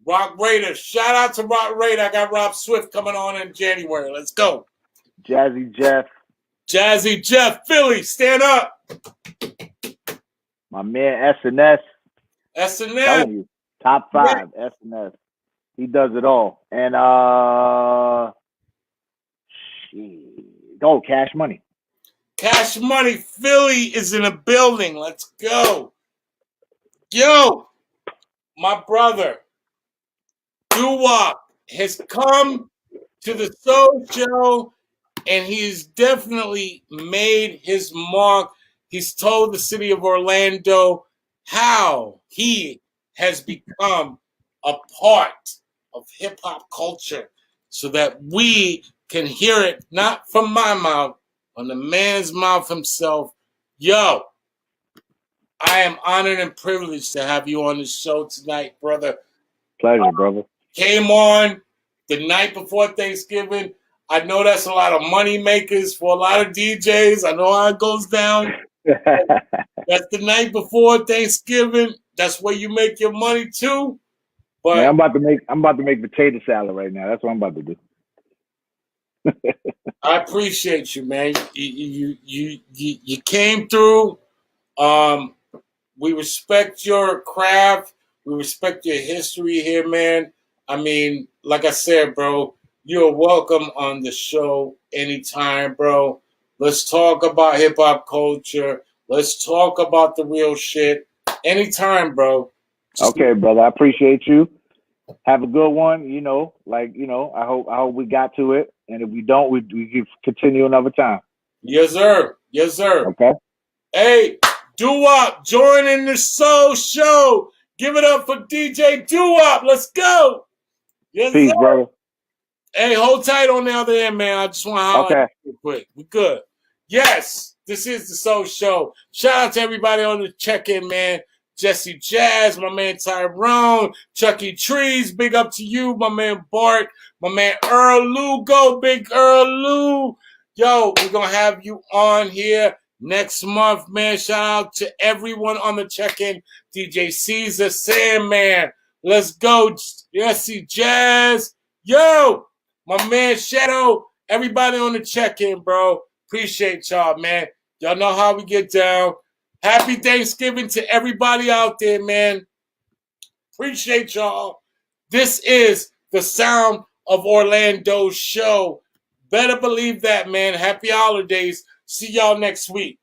Rock Raider. Shout out to Rock Raider. I got Rob Swift coming on in January. Let's go. Jazzy Jeff. Jazzy Jeff. Philly. Stand up. My man SNS. SNS. Telling you. Top 5. Yeah. SNS. He does it all. And Cash Money. Cash Money. Philly is in a building. Let's go. Yo, my brother, Doo Wop has come to the Soul Show, and he's definitely made his mark. He's told the city of Orlando how he has become a part of hip-hop culture so that we can hear it, not from my mouth, on the man's mouth himself. Yo, I am honored and privileged to have you on the show tonight, brother. Pleasure, brother. Came on the night before Thanksgiving. I know that's a lot of money makers for a lot of DJs. I know how it goes down. That's the night before Thanksgiving. That's where you make your money too. But man, I'm about to make potato salad right now. That's what I'm about to do. I appreciate you, man. You came through. We respect your craft. We respect your history here, man. I mean, like I said, bro, you're welcome on the show anytime, bro. Let's talk about hip-hop culture. Let's talk about the real shit anytime, bro. Okay, brother. I appreciate you. Have a good one. I hope we got to it. And if we don't, we can continue another time. Yes, sir. Yes, sir. Okay. Hey, Doo Wop, joining the Soul Show. Give it up for DJ Doo Wop. Let's go. Yes, peace, sir. brother. Hey, hold tight on the other end, man. I just want to holler real quick. We good. Yes, this is the Soul Show. Shout out to everybody on the check-in, man. Jesse Jazz, my man Tyrone, Chucky Trees, big up to you, my man Bart, my man Earl Lugo, big Earl Lou. Yo, we're going to have you on here next month, man. Shout out to everyone on the check-in. DJ Caesar, Sandman. Let's go, Jesse Jazz. Yo, my man Shadow, Everybody on the check-in, bro. Appreciate y'all, man. Y'all know how we get down. Happy Thanksgiving to everybody out there, man. Appreciate y'all. This is the Sound of Orlando show. Better believe that, man. Happy holidays. See y'all next week.